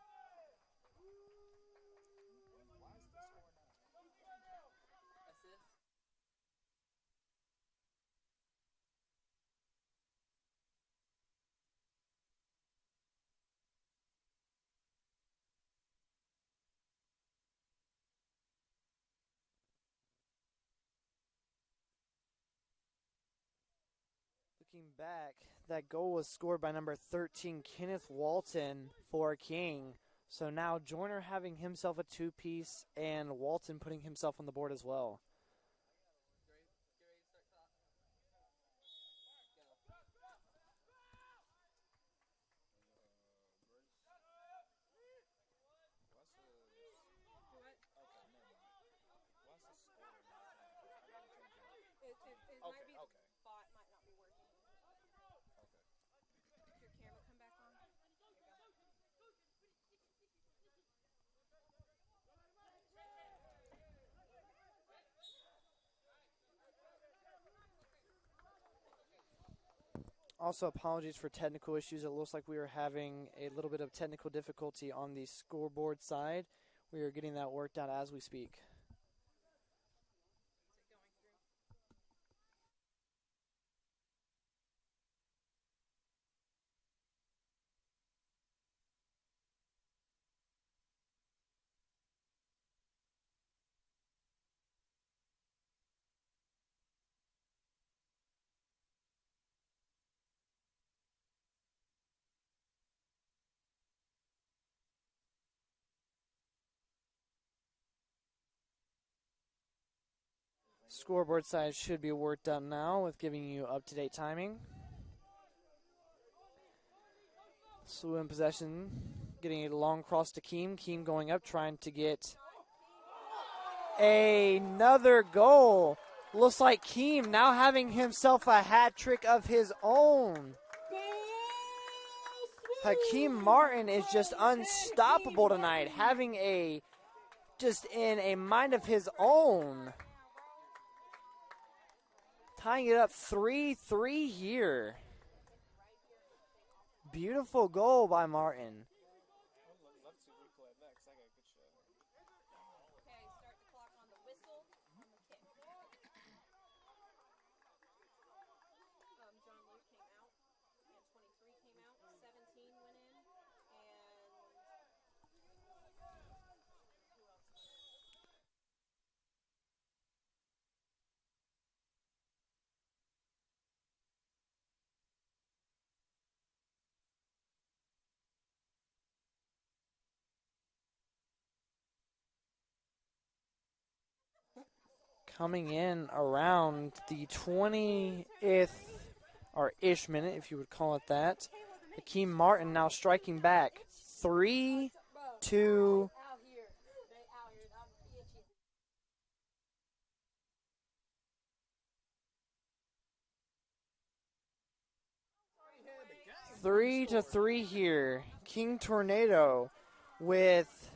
Looking back, that goal was scored by number 13, Kenneth Walton for King. So now Joyner having himself a 2-piece and Walton putting himself on the board as well. might be the bot might not be working. Your camera come back on? There you go. Also, apologies for technical issues. It looks like we are having a little bit of technical difficulty on the scoreboard side. We are getting that worked out as we speak. Scoreboard side should be worked out now with giving you up-to-date timing. SWU in possession, getting a long cross to Keem. Keem going up, trying to get another goal. Looks like Keem now having himself a hat trick of his own. Hakeem Martin is just unstoppable tonight, having just in a mind of his own. Tying it up 3-3 here. Beautiful goal by Martin. Okay, start the clock on the whistle, on the kick. John Luke came out, and 23 came out, 17 went in, and who else? Coming in around the 20th or ish minute, if you would call it that. Hakeem Martin now striking back. 3-2. Three to 3 here. King Tornado with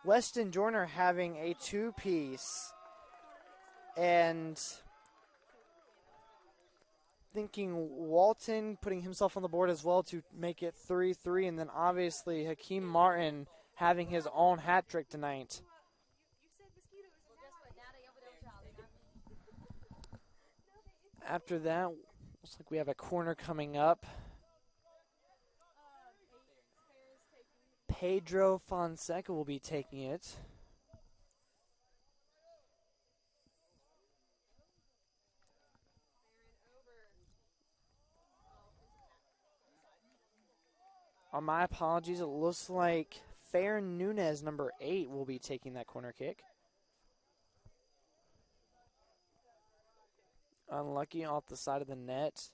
Weston Joyner having a two-piece. And thinking Walton putting himself on the board as well to make it 3-3. And then obviously Hakeem Martin having his own hat trick tonight. After that, looks like we have a corner coming up. Pedro Fonseca will be taking it. My apologies. It looks like Fair Nunez, number 8, will be taking that corner kick. Unlucky off the side of the net.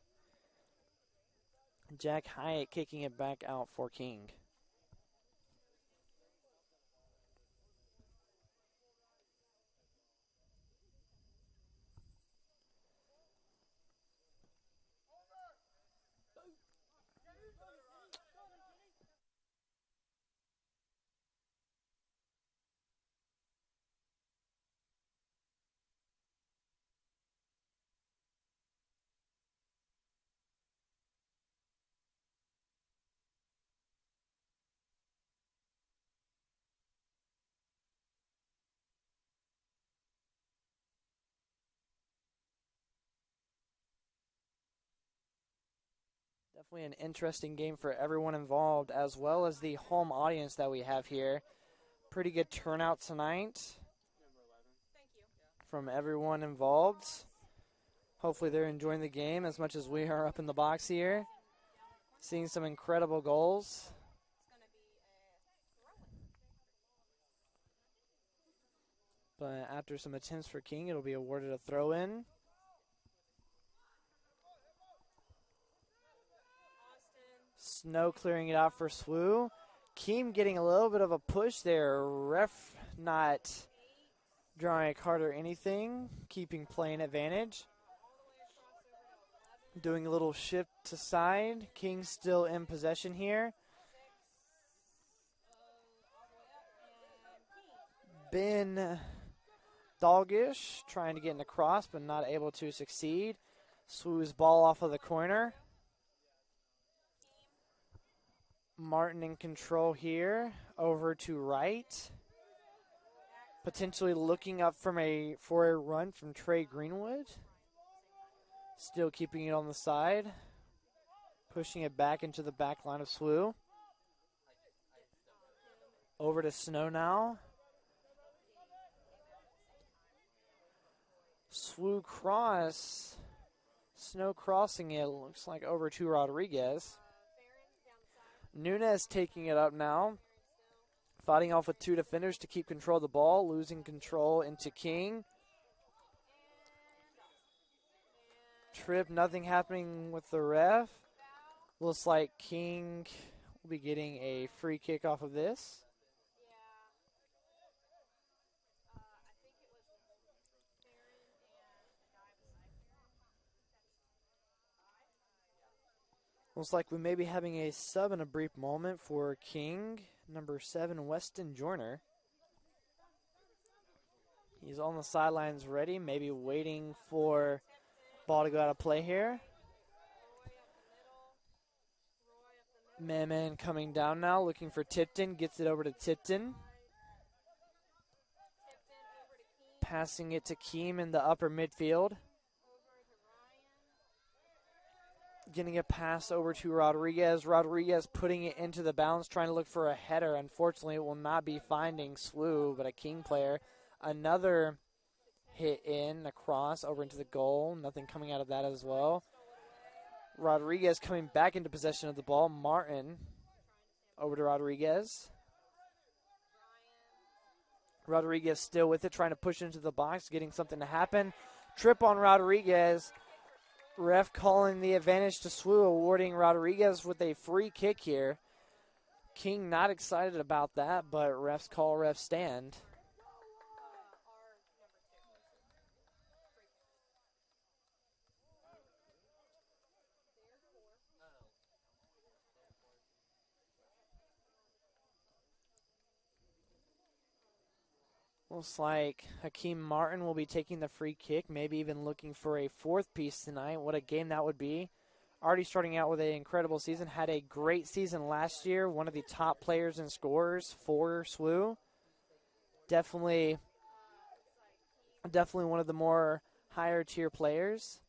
Jack Hyatt kicking it back out for King. Definitely an interesting game for everyone involved, as well as the home audience that we have here. Pretty good turnout tonight from everyone involved. Hopefully they're enjoying the game as much as we are up in the box here. Seeing some incredible goals. But after some attempts for King, it'll be awarded a throw-in. Snow clearing it out for SWU. Keem getting a little bit of a push there. Ref not drawing a card or anything, keeping play in advantage. Doing a little shift to side. King still in possession here. Been doggish, trying to get in the cross, but not able to succeed. SWU's ball off of the corner. Martin in control here, over to right. Potentially looking up for a run from Trey Greenwood. Still keeping it on the side. Pushing it back into the back line of SWU. Over to Snow now. SWU cross. Snow crossing it, looks like over to Rodriguez. Nunez taking it up now. Fighting off with two defenders to keep control of the ball. Losing control into King. Trip, nothing happening with the ref. Looks like King will be getting a free kick off of this. Looks like we may be having a sub in a brief moment for King, number 7, Weston Joyner. He's on the sidelines ready, maybe waiting for ball to go out of play here. Man coming down now, looking for Tipton, gets it over to Tipton. Passing it to Keem in the upper midfield. Getting a pass over to Rodriguez. Rodriguez putting it into the bounce, trying to look for a header. Unfortunately, it will not be finding SWU, but a King player. Another hit in, a cross over into the goal. Nothing coming out of that as well. Rodriguez coming back into possession of the ball. Martin over to Rodriguez. Rodriguez still with it, trying to push into the box, getting something to happen. Trip on Rodriguez. Ref calling the advantage to SWU, awarding Rodriguez with a free kick here. King not excited about that, but refs call, refs stand. Looks like Hakeem Martin will be taking the free kick, maybe even looking for a fourth piece tonight. What a game that would be. Already starting out with an incredible season. Had a great season last year. One of the top players and scorers for SWU. Definitely one of the more higher tier players.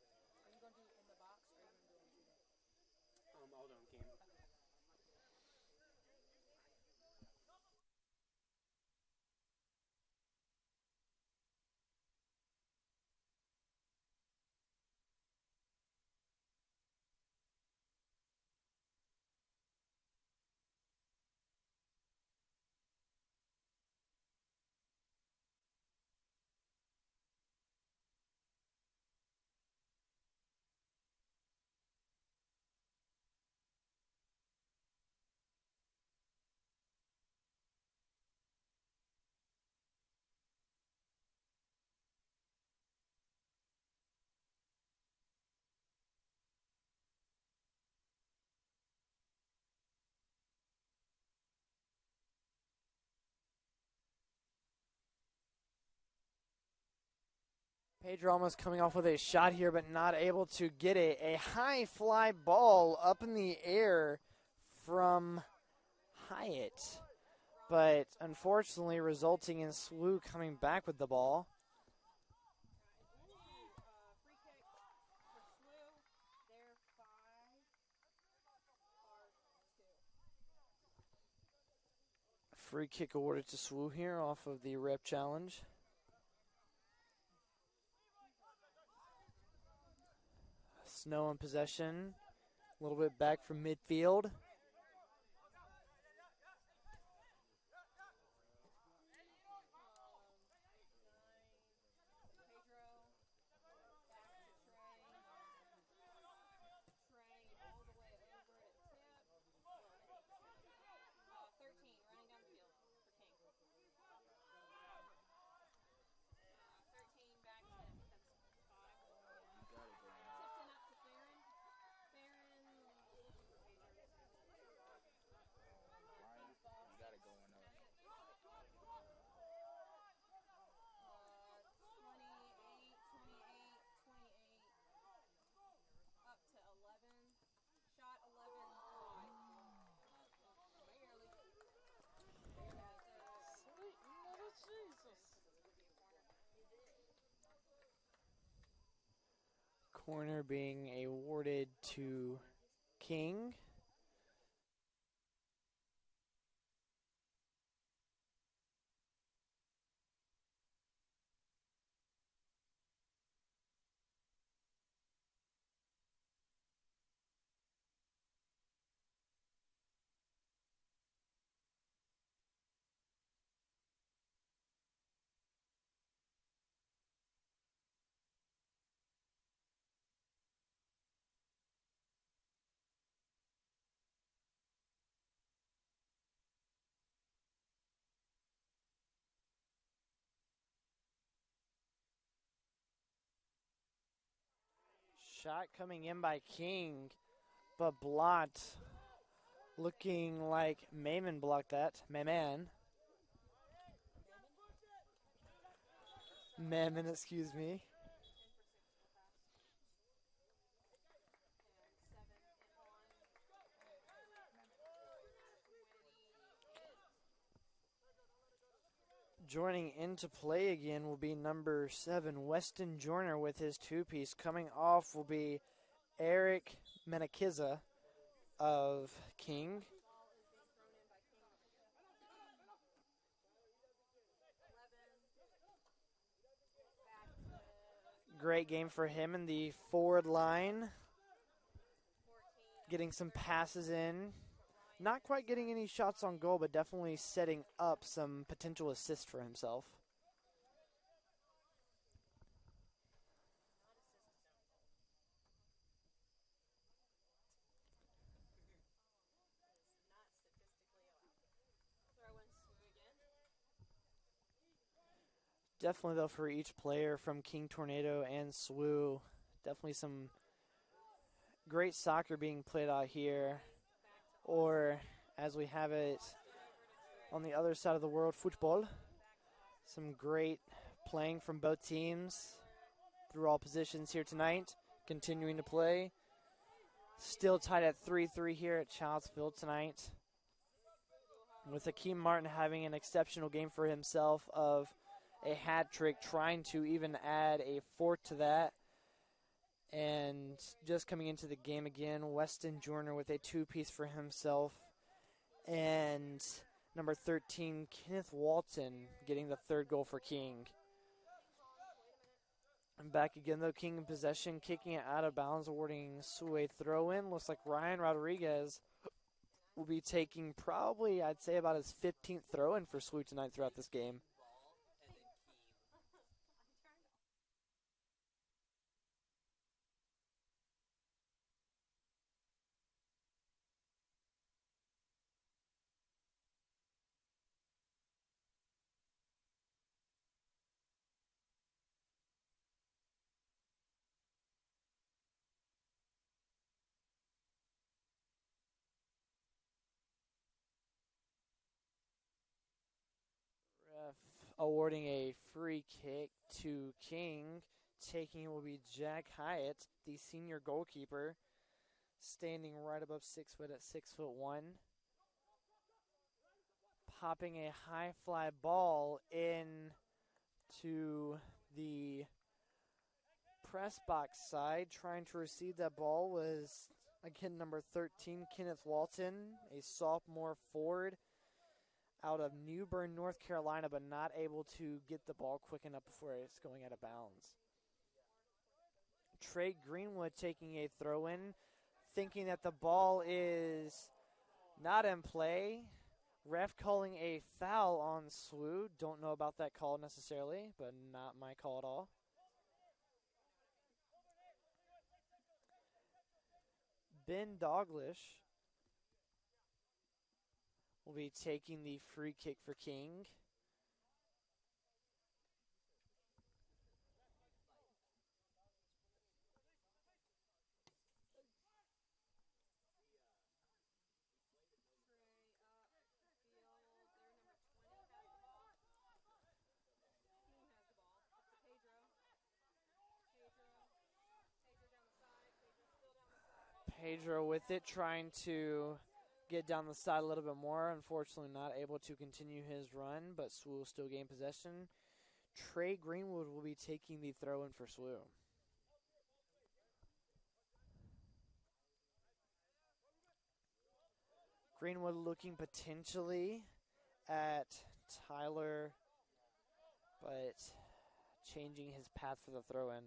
Pedro almost coming off with a shot here, but not able to get it. A high fly ball up in the air from Hyatt, but unfortunately resulting in SWU coming back with the ball. Free kick awarded to SWU here off of the rep challenge. Snow in possession. A little bit back from midfield. Corner being awarded to King. Shot coming in by King, but blocked. Looking like Mayman blocked that. Mayman. Mayman, excuse me. Joining into play again will be number 7, Weston Joyner with his two-piece. Coming off will be Eric Menakiza of King. Great game for him in the forward line. Getting some passes in. Not quite getting any shots on goal, but definitely setting up some potential assists for himself. Definitely, though, for each player from King Tornado and SWU, definitely some great soccer being played out here. Or, as we have it on the other side of the world, football. Some great playing from both teams through all positions here tonight. Continuing to play. Still tied at 3-3 here at Childs Field tonight. With Akeem Martin having an exceptional game for himself of a hat trick, trying to even add a fourth to that. And just coming into the game again, Weston Joyner with a two-piece for himself. And number 13, Kenneth Walton, getting the third goal for King. And back again, though, King in possession, kicking it out of bounds, awarding SWU a throw-in. Looks like Ryan Rodriguez will be taking probably, I'd say, about his 15th throw-in for SWU tonight throughout this game. Ref awarding a free kick to King. Taking it will be Jack Hyatt, the senior goalkeeper, standing right above 6 foot at 6'1". Popping a high fly ball in to the press box side. Trying to receive that ball was, again, number 13, Kenneth Walton, a sophomore forward out of New Bern, North Carolina, but not able to get the ball quick enough before it's going out of bounds. Trey Greenwood taking a throw-in, thinking that the ball is not in play. Ref calling a foul on SWU. Don't know about that call necessarily, but not my call at all. Ben Doglish will be taking the free kick for King. Pedro with it, trying to get down the side a little bit more. Unfortunately, not able to continue his run, but SWU will still gain possession. Trey Greenwood will be taking the throw-in for SWU. Greenwood looking potentially at Tyler, but changing his path for the throw-in.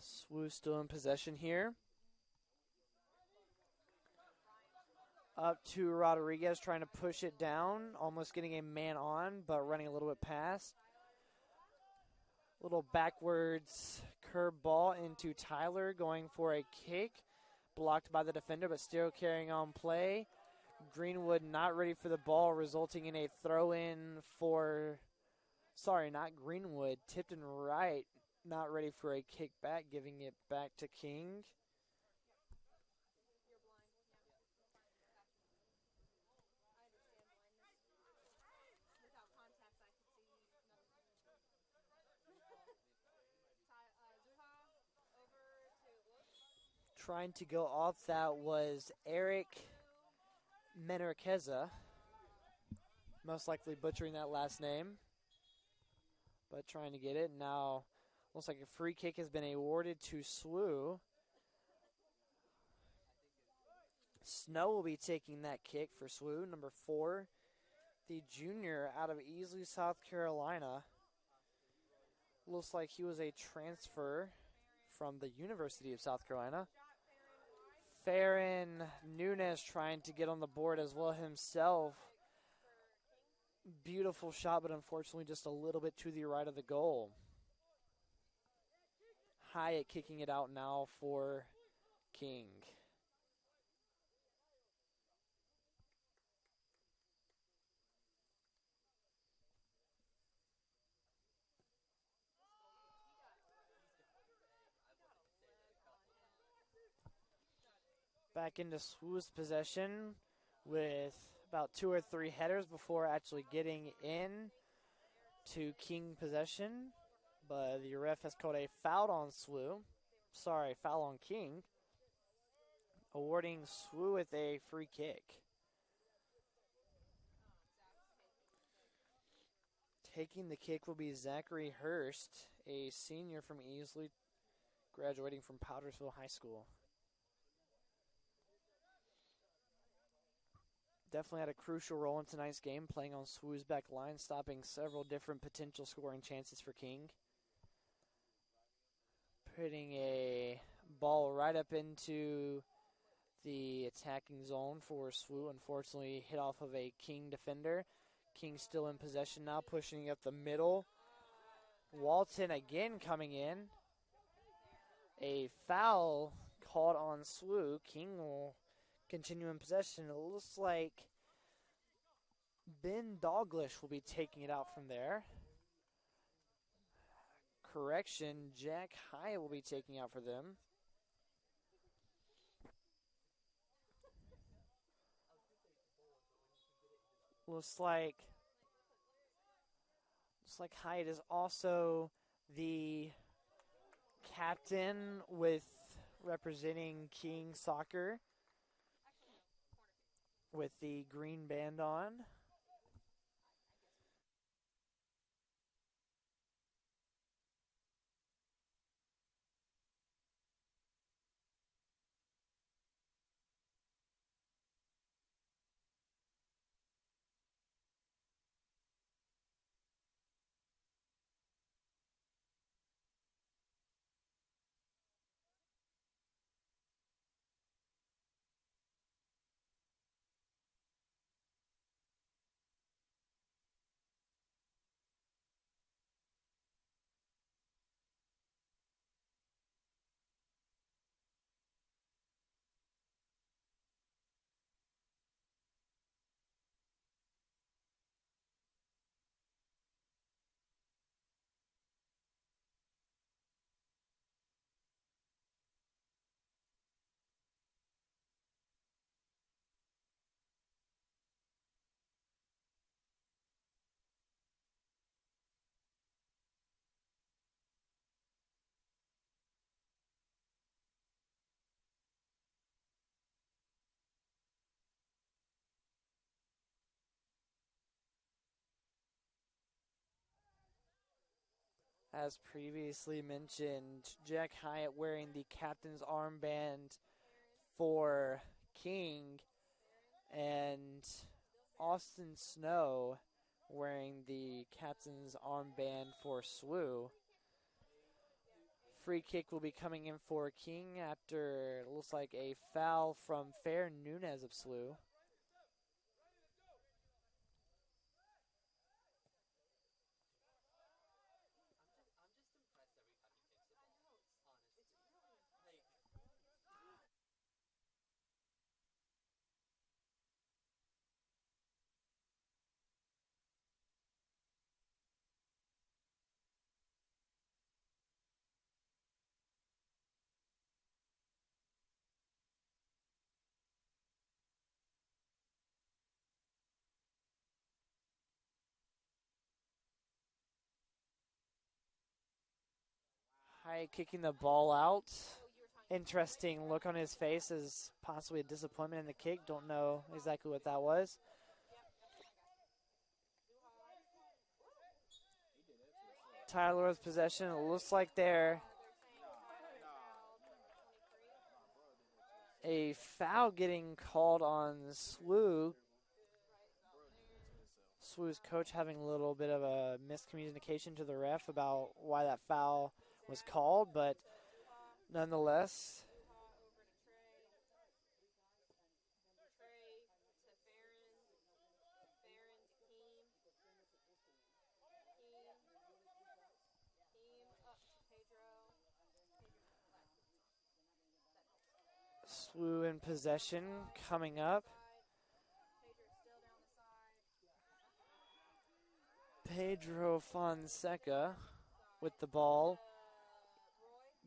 SWU still in possession here. Up to Rodriguez, trying to push it down, almost getting a man on, but running a little bit past. Little backwards curve ball into Tyler, going for a kick. Blocked by the defender, but still carrying on play. Greenwood not ready for the ball, resulting in a throw-in for, sorry, not Greenwood, Tipton Wright, not ready for a kick back, giving it back to King. Trying to go off that was Eric Menarqueza. Most likely butchering that last name. But trying to get it. Now, looks like a free kick has been awarded to SWU. Snow will be taking that kick for SWU, number 4. The junior out of Easley, South Carolina. Looks like he was a transfer from the University of South Carolina. Farron Nunez trying to get on the board as well himself. Beautiful shot, but unfortunately just a little bit to the right of the goal. Hyatt kicking it out now for King. Back into SWU's possession with about 2 or 3 headers before actually getting in to King possession. But the ref has called a foul on SWU. Sorry, foul on King. Awarding SWU with a free kick. Taking the kick will be Zachary Hurst, a senior from Easley, graduating from Powdersville High School. Definitely had a crucial role in tonight's game, playing on SWU's back line, stopping several different potential scoring chances for King. Putting a ball right up into the attacking zone for SWU. Unfortunately, hit off of a King defender. King still in possession now, pushing up the middle. Walton again coming in. A foul called on SWU. King will continue in possession. It looks like Ben Douglas will be taking it out from there. Correction, Jack Hyatt will be taking out for them. Looks like Hyatt is also the captain with representing King Soccer with the green band on. As previously mentioned, Jack Hyatt wearing the captain's armband for King, and Austin Snow wearing the captain's armband for SWU. Free kick will be coming in for King after it looks like a foul from Fair Nunez of SWU. Hyatt kicking the ball out. Interesting look on his face as possibly a disappointment in the kick. Don't know exactly what that was. Tyler with possession. It looks like they're a foul getting called on SWU. SWU's coach having a little bit of a miscommunication to the ref about why that foul was called, but nonetheless, SWU in possession coming up. Pedro Fonseca with the ball,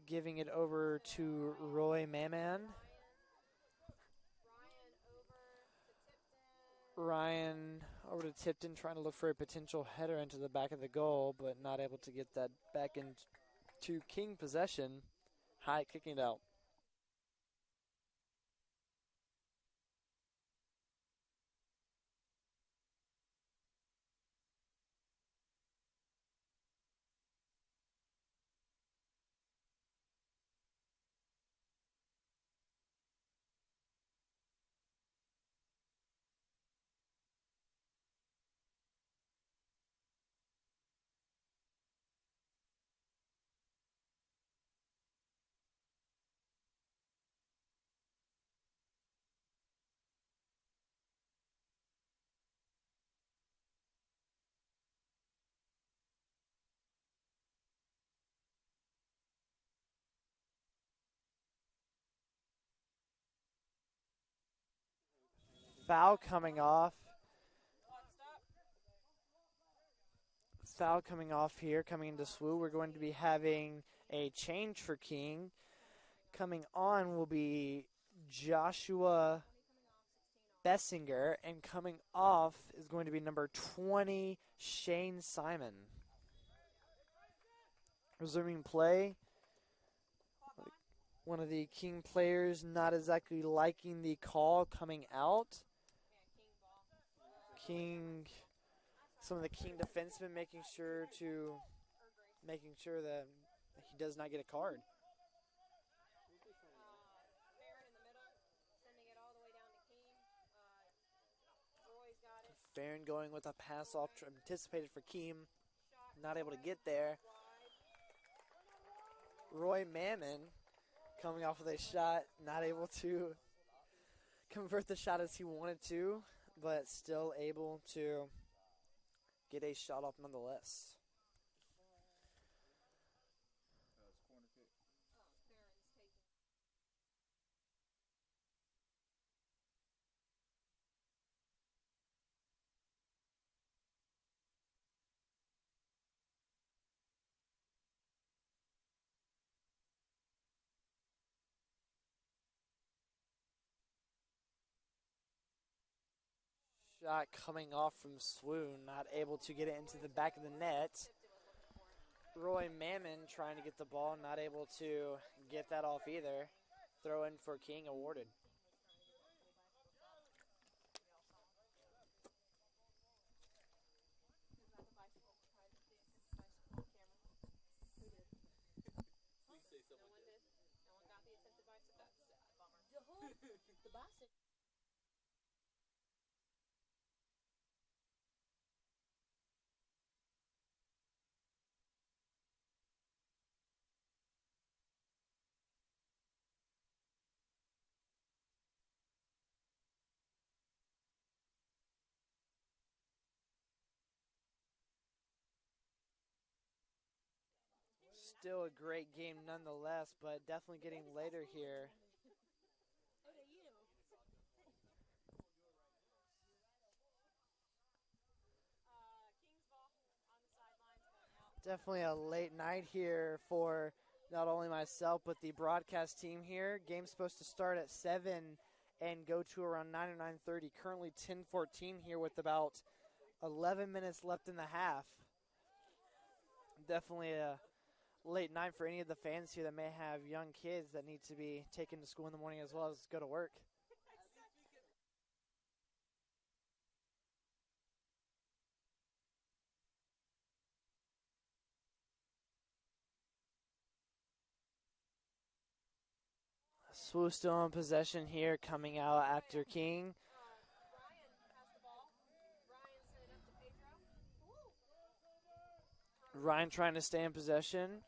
giving it over to Roy Maman. Ryan over to Tipton, trying to look for a potential header into the back of the goal, but not able to get that back into King possession. High kicking it out. Foul coming off. Foul coming off here, coming into SWU. We're going to be having a change for King. Coming on will be Joshua Bessinger, and coming off is going to be number 20, Shane Simon. Resuming play. One of the King players not exactly liking the call coming out. King, some of the King defensemen making sure that he does not get a card. Farron going with a pass off anticipated for Keem, not able to get there. Roy Mammon coming off with a shot, not able to convert the shot as he wanted to, but still able to get a shot off nonetheless. Shot coming off from SWU, not able to get it into the back of the net. Roy Mammon trying to get the ball, not able to get that off either. Throw in for King awarded. Still a great game nonetheless, but definitely getting later here. Definitely a late night here for not only myself, but the broadcast team here. Game's supposed to start at 7 and go to around 9 or 9:30. Currently 10:14 here with about 11 minutes left in the half. Definitely a late night for any of the fans here that may have young kids that need to be taken to school in the morning as well as go to work. SWU still in possession here, coming out after King. Ryan trying to stay in possession.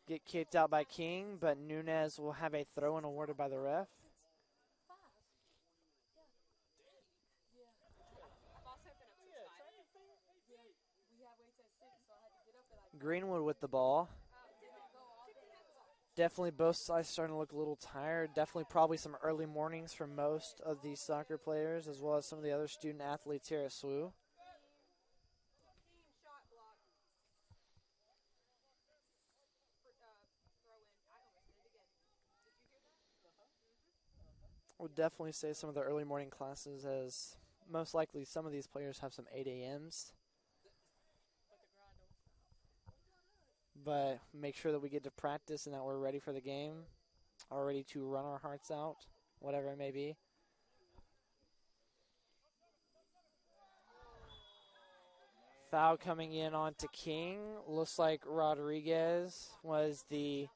Get kicked out by King, but Nunez will have a throw-in awarded by the ref. Greenwood with the ball. Definitely both sides starting to look a little tired. Definitely probably some early mornings for most of these soccer players as well as some of the other student athletes here at SWU. I would definitely say some of the early morning classes, as most likely some of these players have some 8 a.m.s. But make sure that we get to practice and that we're ready for the game, are ready to run our hearts out, whatever it may be. Foul coming in onto King. Looks like Rodriguez was the...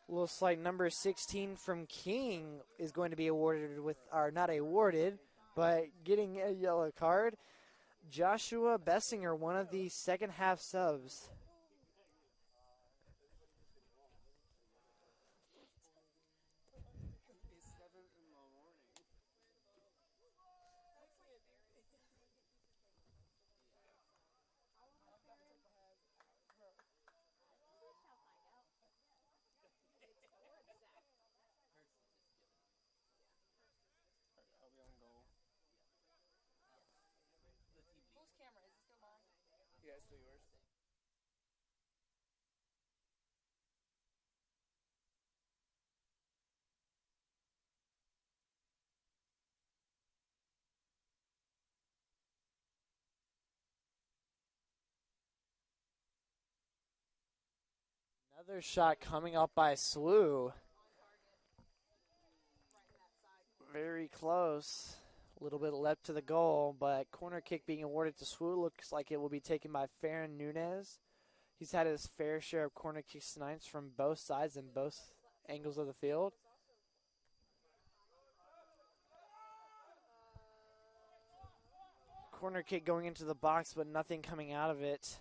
Looks like number 16 from King is going to be awarded with, or not awarded, but getting a yellow card. Joshua Bessinger, one of the second half subs. Yeah, it's still yours. Another shot coming up by SWU. Very close. A little bit left to the goal, but corner kick being awarded to SWU. Looks like it will be taken by Farron Nunez. He's had his fair share of corner kicks tonight from both sides and both angles of the field. Corner kick going into the box, but nothing coming out of it.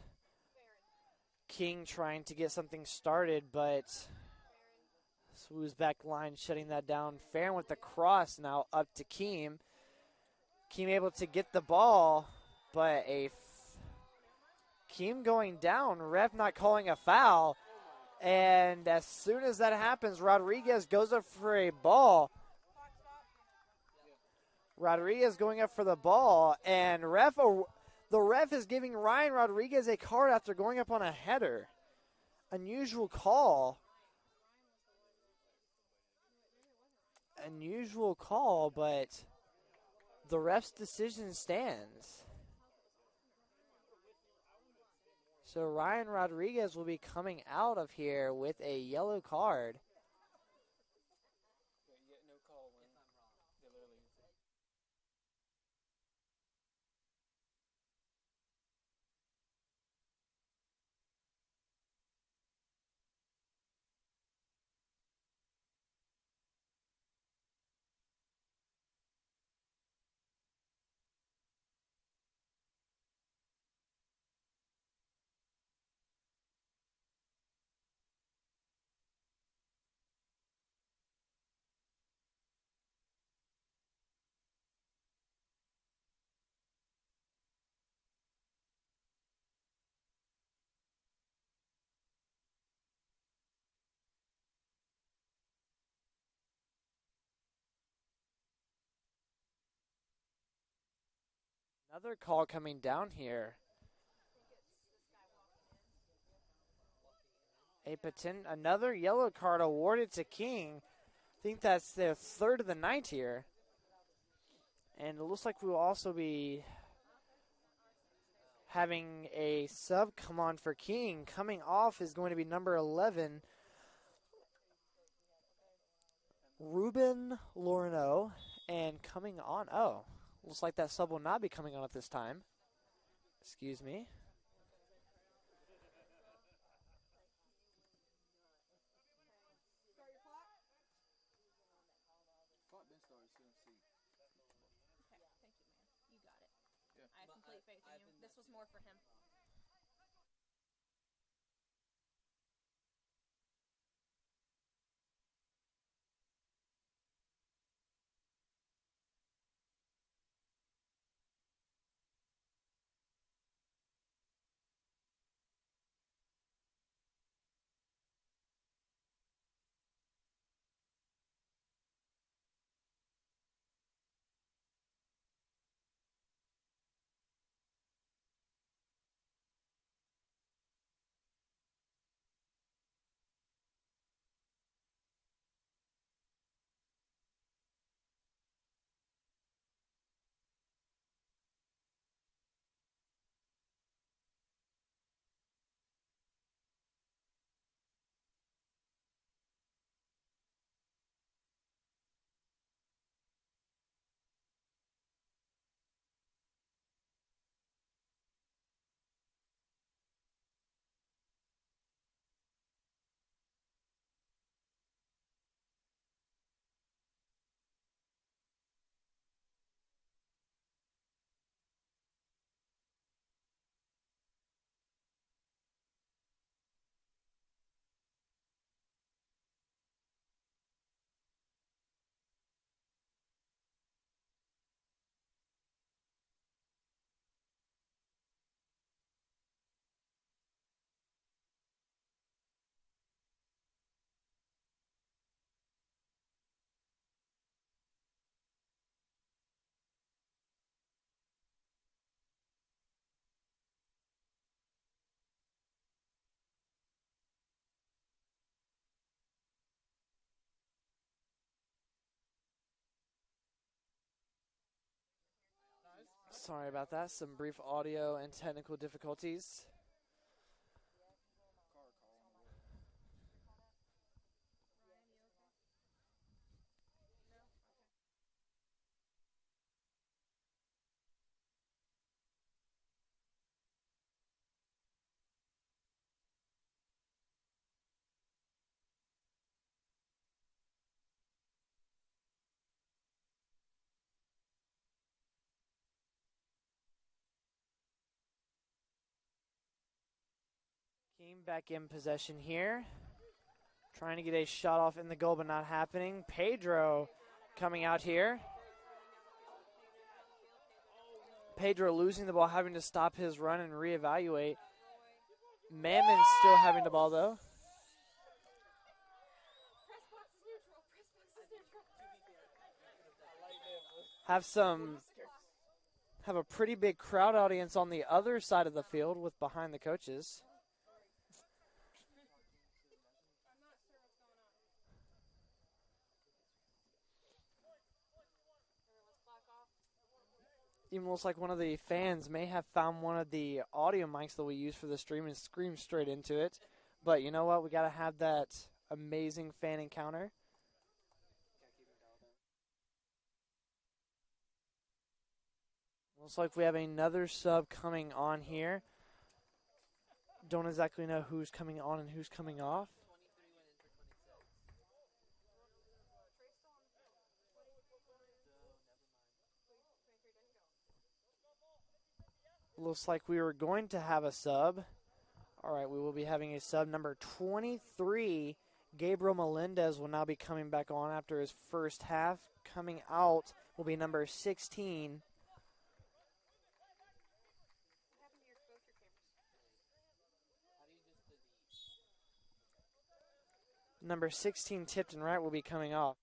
King trying to get something started, but SWU's back line shutting that down. Farron with the cross now up to Keem. Keem able to get the ball, but Keem going down. Ref not calling a foul. And as soon as that happens, Rodriguez goes up for a ball. Rodriguez going up for the ball, and the ref is giving Ryan Rodriguez a card after going up on a header. Unusual call. Unusual call, but the ref's decision stands. So Ryan Rodriguez will be coming out of here with a yellow card. Another call coming down here. Another yellow card awarded to King. I think that's their third of the night here. And it looks like we will also be having a sub come on for King. Coming off is going to be number 11, Ruben Lorno. And coming on, looks like that sub will not be coming on at this time. Excuse me. Okay, thank you, man. You got it. I have complete faith in you. This was more for him. Sorry about that. Some brief audio and technical difficulties. King back in possession here. Trying to get a shot off in the goal, but not happening. Pedro coming out here. Pedro losing the ball, having to stop his run and reevaluate. Mammon still having the ball, though. Have a pretty big crowd audience on the other side of the field with behind the coaches. Even looks like one of the fans may have found one of the audio mics that we use for the stream and screamed straight into it. But you know what? We got to have that amazing fan encounter. Looks like we have another sub coming on here. Don't exactly know who's coming on and who's coming off. Looks like we were going to have a sub. All right, we will be having a sub. Number 23, Gabriel Melendez, will now be coming back on after his first half. Coming out will be number 16. Number 16, Tipton Wright, will be coming off.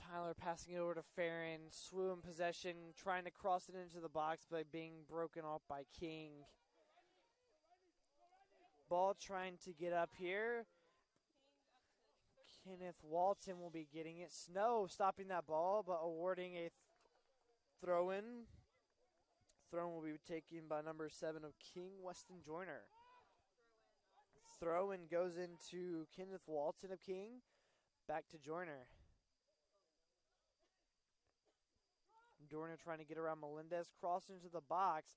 Tyler passing it over to Farron. SWU in possession, trying to cross it into the box, but being broken off by King. Ball trying to get up here. Kenneth Walton will be getting it. Snow stopping that ball, but awarding a throw-in. Throw-in will be taken by number 7 of King, Weston Joyner. Throw-in goes into Kenneth Walton of King. Back to Joyner. Joyner trying to get around Melendez, cross into the box.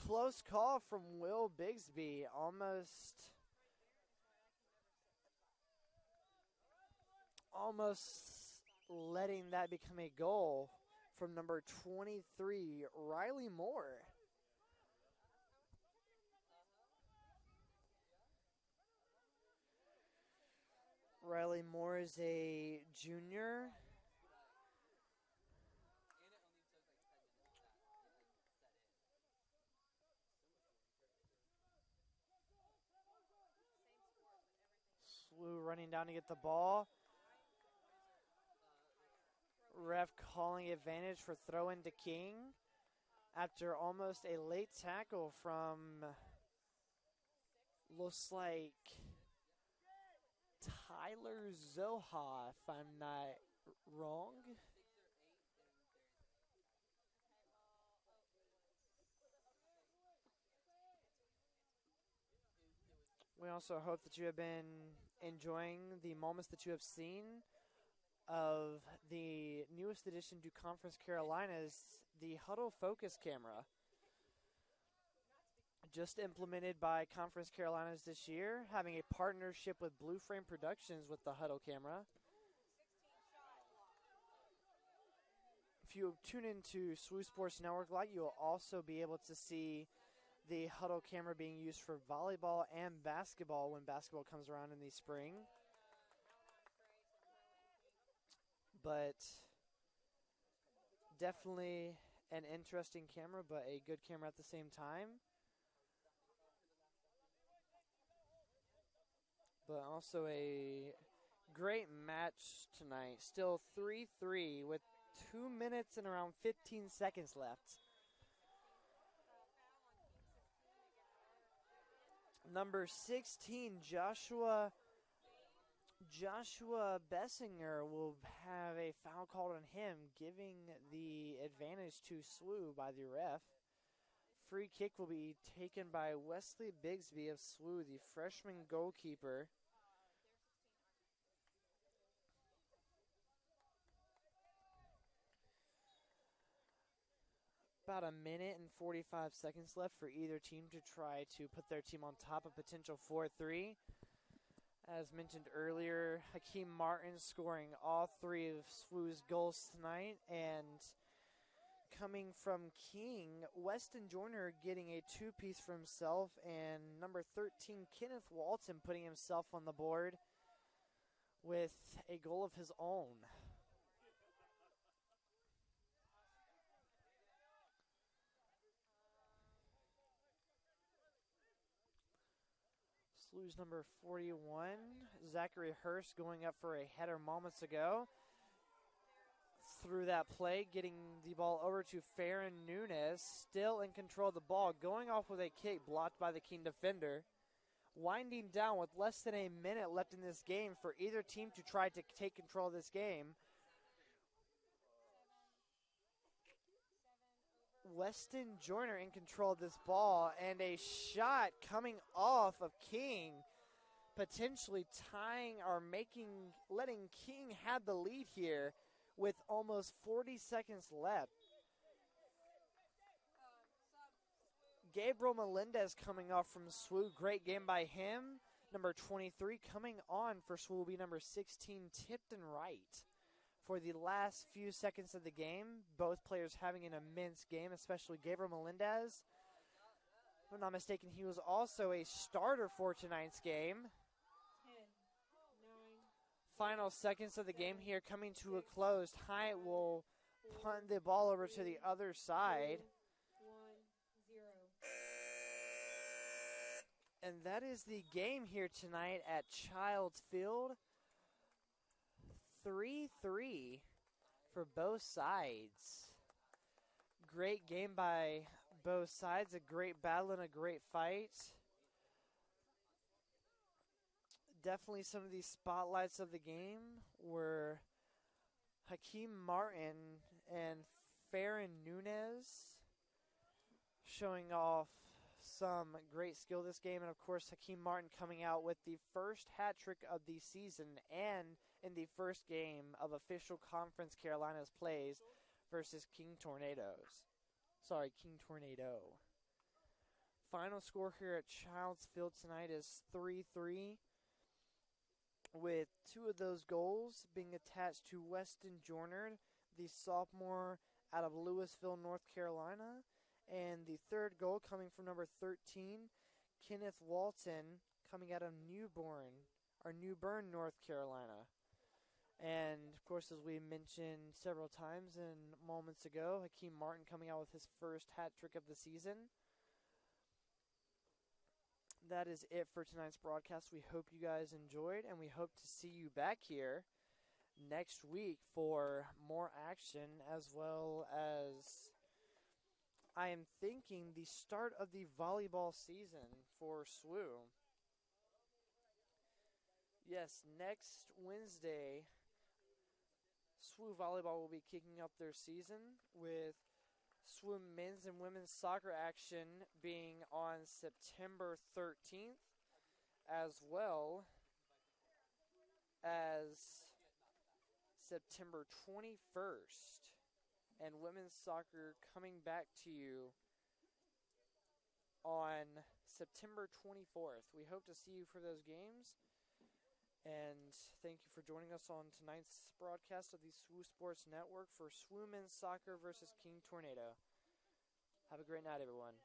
Close call from Will Bigsby. Almost letting that become a goal from number 23, Riley Moore. Riley Moore is a junior. SWU running down to get the ball. Ref calling advantage for throw-in to King after almost a late tackle from, looks like, Tyler Zoha, if I'm not wrong. We also hope that you have been enjoying the moments that you have seen of the newest addition to Conference Carolinas, the Huddle Focus Camera. Just implemented by Conference Carolinas this year, having a partnership with Blue Frame Productions with the Huddle Camera. If you tune into SWU Sports Network Live, you will also be able to see the Huddle Camera being used for volleyball and basketball when basketball comes around in the spring. But definitely an interesting camera, but a good camera at the same time. But also a great match tonight. Still 3-3 with 2 minutes and around 15 seconds left. Number 16, Joshua Bessinger will have a foul called on him, giving the advantage to SWU by the ref. Free kick will be taken by Wesley Bigsby of SWU, the freshman goalkeeper. About a minute and 45 seconds left for either team to try to put their team on top of potential 4-3. As mentioned earlier, Hakeem Martin scoring all 3 of SWU's goals tonight. And coming from King, Weston Joyner getting a 2-piece for himself. And number 13, Kenneth Walton, putting himself on the board with a goal of his own. SWU's number 41, Zachary Hurst, going up for a header moments ago. Through that play, getting the ball over to Farron Nunez, still in control of the ball, going off with a kick blocked by the King defender. Winding down with less than a minute left in this game for either team to try to take control of this game. Weston Joyner in control of this ball, and a shot coming off of King, potentially tying or letting King have the lead here with almost 40 seconds left. Gabriel Melendez coming off from SWU, great game by him. Number 23 coming on for SWU will be number 16, Tipton Wright. For the last few seconds of the game, both players having an immense game, especially Gabriel Melendez. If I'm not mistaken, he was also a starter for tonight's game. 10, 9. Final seconds of the game here coming to a close. Hyatt will punt the ball over to the other side. 1-0. And that is the game here tonight at Childs Field. 3-3 for both sides. Great game by both sides. A great battle and a great fight. Definitely some of these spotlights of the game were Hakeem Martin and Farron Nunez showing off some great skill this game. And, of course, Hakeem Martin coming out with the first hat trick of the season and in the first game of official conference Carolinas plays versus King Tornado. Final score here at Childs Field tonight is 3-3, with two of those goals being attached to Weston Joyner, the sophomore out of Louisville, North Carolina, and the third goal coming from number 13, Kenneth Walton, coming out of Newbern, North Carolina. And, of course, as we mentioned several times and moments ago, Hakeem Martin coming out with his first hat trick of the season. That is it for tonight's broadcast. We hope you guys enjoyed, and we hope to see you back here next week for more action, as well as, I am thinking, the start of the volleyball season for SWU. Yes, next Wednesday, SWU Volleyball will be kicking up their season, with SWU men's and women's soccer action being on September 13th, as well as September 21st, and women's soccer coming back to you on September 24th. We hope to see you for those games. And thank you for joining us on tonight's broadcast of the SWU Sports Network for SWU Men's Soccer versus King Tornado. Have a great night, everyone.